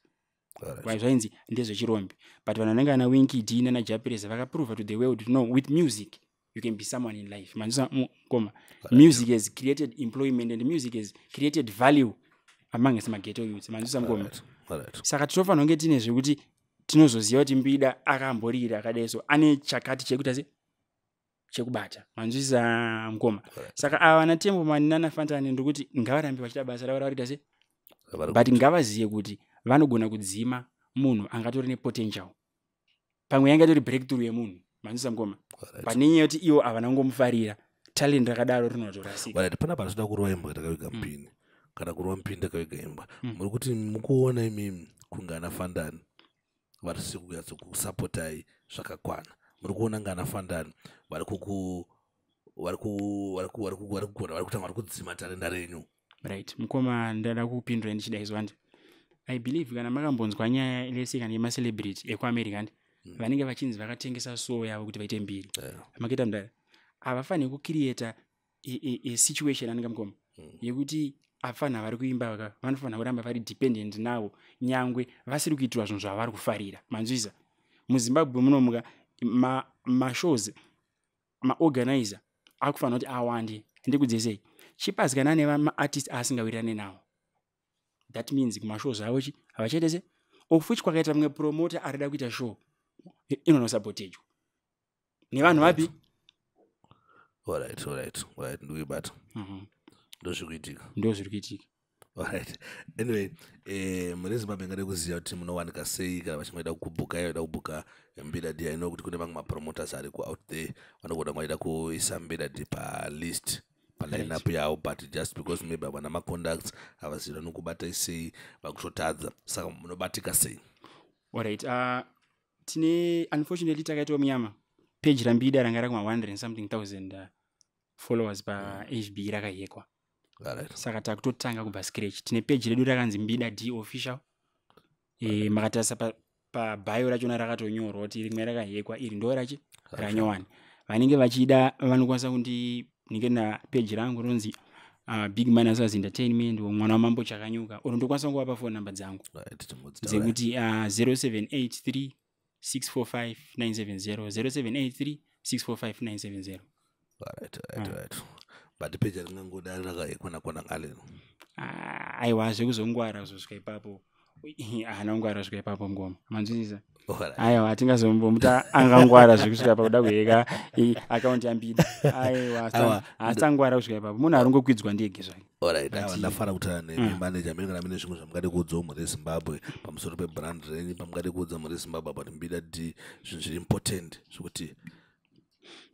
zvainzi ndezvechirombi but vanhu vanenge ana Winky D nana Japireza vakaprova to the world no with music you can be someone in life manzisa mkoma music has created employment and music has created value among us maghetto youth manzisa mkoma saka tinofanira kunge tine zvekuti tinozoziva kuti Mbida akamborira akadeso ane chakati chekuita se chekubata manzisa mkoma saka ava na Tembo Mani nana Fantani ndokuti ngavarambe vachita basa ravo ravarita se but ngavazive kuti vanogona kudzima munhu angatori nepotential pamwe yangatori breakthrough yemunhu manzisa mkoma but nenyaya kuti iwo havana kungomufarira talent rakadaro rinotorasika pana panoda kurova imba takaviga mpini kana kurova mpini takaviga imba muri kuti mukuona imimi kunge ana Fantani vari sikunyatso kusapotai zvakakwana muri kuona ngana Fantani vari kutanga vari kudzima talenda renyu right mukoma ndada kupindura ndichida izwandi I believe kana makambonzwa nyaya lesika nemacelebrity ekuamerica vanenge vachinzi vakatengesa soul yavo kuti vaite mbiri maketa mdara avafaniri kucreata a situation anenge mukoma yekuti afana vari kuimba vanofanira kuramba vari dependent nawo nyangwe vasiri kuitirwa zvinhu zvavari kufarira manzwisa muZimbabwe munomuka mashows maorganizer akufanira kuti awande ndikudzesei chipazi kana ane maartist asingawirirane nawo that means kumashows avo chi havachaitese of which kwakaita mumwe promoter arida kuita show inonosapotejwa nevanhu vapi alright ndikuibata ndozviri kuitika alright anyway muri Zimbabwe ngade kuziva kuti munowanika sei kana vachimwaida kubuka Mbida D. I know kuti kune vamwe mapromoters ari out there vanogona mwaida kuisa Mbida D palist palineup yavo but just because maybe havana macontacts havaziva nokubata sei vakushotadza saka munobatika sei alright tine unfortunately takaitwa munyama page raMbida ranga rakuma 100 something thousand followers paFB rakayekwa saka takutotanga kubva scratch tine page redu rakanzi Mbida D official makatarisa pabio rachona rakatonyorwa kuti rimwe rakayekwa iri ndo rachi ranyowani vanenge vachida vanokwanisa kundinike na page rangu ronzi Big Manners Entertainment mwana wamambo chakanyuka unondokwanisa kungova phone number dzangu dzekuti 0783 645 970 0783 645 970 right but page ringangoda rakayekwa kona ngale aiwa zvekuzongwara kuzosvika ipapo hana kungwara kusvika ipapo ngoma manzwisisa aiwa hatingazombomuta angangwara zvekusvika pakuda kuyeka akaunti yaMbida aiwa haasangwara kusvika ipapo munhu arongokwidzwa ndege zvake alright ndafara kutaura nemanager mene kana mine zvimwe zvamungade kuudzawo muri Zimbabwe pamusoro pebrand renyu pamungade kuudza muri Zimbabwe about Mbida D zvinhu zviri important zvokuti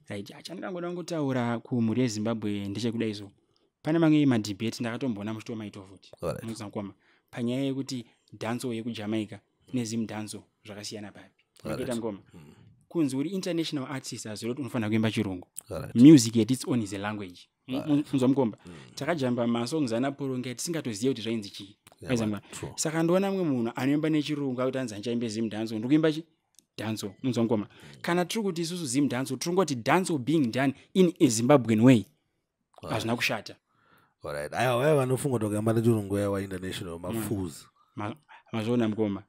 right chandingangoda kungotaura kumhuri yeZimbabwe ndechekuda izvo pane mamwe madebate ndakatomboona muchitoma maito futi muzakwama panyaya yekuti danzo yekujamaica neZim Dance zvakasiyana papi kuita ngoma kunzi uri international artist azviro unofanira kuimba chirungu music at its own is a language unzomkomba takajamba masongs anapurunga tisingatoziva kuti zvainzi chii aizamba saka ndoona mumwe munhu anoimba nechirungu akuti anzi anchaimbe zim dance ndikuimba chi dance unzomkomba kana tiri kuti isusu zim dance tiri ngoti dance being done in a Zimbabwean way hazvina kushata. Alright. Aya vanofunga kuti wakamba nechirungu yawa international mafuzi mazvoona mukoma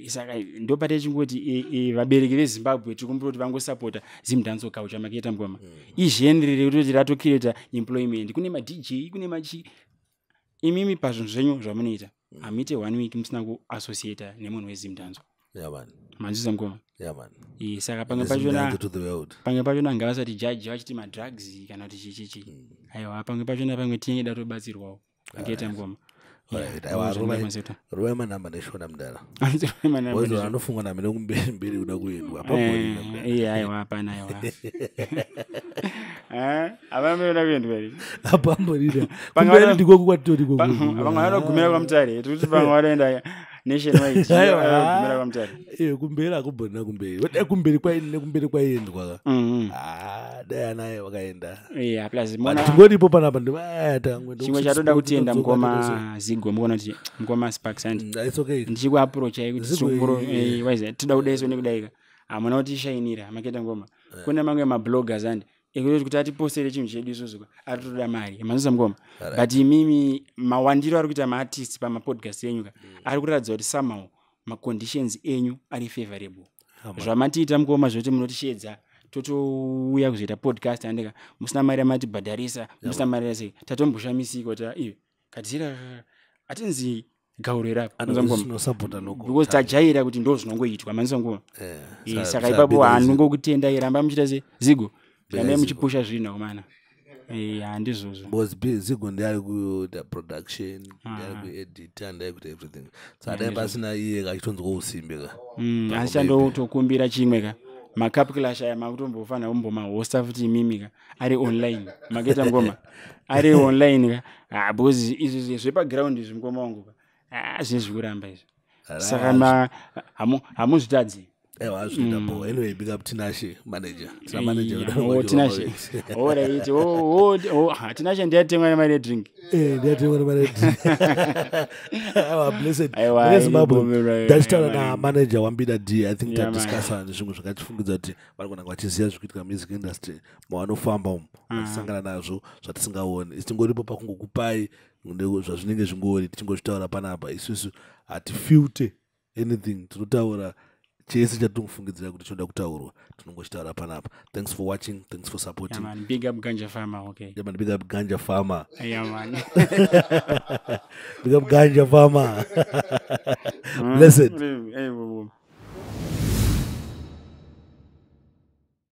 saka ndopate chingoti vabereki veZimbabwe tikumbira kuti vangosapota zim dance culture maketa mukoma izvienderere kuti ratokireta employment kune ma DJ kune machi imimi pazvinhu zvenyu zvamunoita amite 1 week musina kuassociata nemunhu wezim dance. Yeah man. Manzisa mukoma. Yeah man. Saka pamwe pachona ngavasati judge vachiti madrugs kana kuti chichichi aiwa pamwe pachona pamwe tiengeda tobatsirwawo maketa mukoma. Rwema namba neshona mdara anofunga nami nekumberi kuda kuendwa aiwa hapana aiwa avameuda kuendwa apamborira kumberi ndikoku kwatitori vamwe vanogumira kwamutare tikuti vamwe vanoenda nationwide vagumira kwamutare kumberi akuborina kumberi wadai kumberi kwaini nekumberi kwaiendwa dai anaye wakaenda plus tingoripo panapa chimwe chatoda kutienda mukoma Zigo muona kuti mukoma Sparks and ndichikuapproacha kuti waiza toda kudaiso nekudaika amuna kuti shainira maketa ngoma kune mamwe mabloggers and kuti atipostere chinhu chedu isusu aritoda mari manzisa mukoma but imimi mawandiro ari kuita maartists pamapodcast enyuka ari kuratidza kuti somehow maconditions enyu ari favorable zvamatiita mukoma zvoti munotishedza totouya kuzoita podcast andika musina mari yamatibhadharisa musina mari yase tatomboshamisika kuti iwe katira atinzi gaurera because tajaira kuti ndo zvinongoitwa manzisa mukoma saka ipapo handingokutenda iramba muchita se Zigo kana muchipusha zvino kumana handizvozvo because Zigo ndari kuita production ndari kuedit ndari kuita everything saka dai pasina iye kachitonzwa usimbika asi chandotokumbira chimwe ka macup clash aya makutombofana kumbomahosta futi imimika ari online maketa ngoma ari online ka because izvi zvepaground izvi mukoma wangu zvezvikuramba izvi saka hamuzvitadzi anyway big up Tinashe manager Tinashe alright Tinashe ndiyatemwa nemari drink ndiyatemwa nemari drink blessed Zimbabwe dachitaura na manager wambida D I think that discussa zvinhu zvakatifungidza kuti varikona vachiziva zvikuitika music industry mavanofamba umu vasangana nazvo zvatisingaoni isitingoripo pakungokupai zvazvinenge zvingori tichingozvitaura panapa isusu hatifute anything tinotaura chese chatinofungidzira kuti choda kutaurwa tinongochitaura panapa. Thanks for watching, thanks for supporting. Yeah man, big up Ganja Farmer. Okay, yeah man, big up Ganja Farmer. Yeah man. Big up Ganja Farmer. Blessed.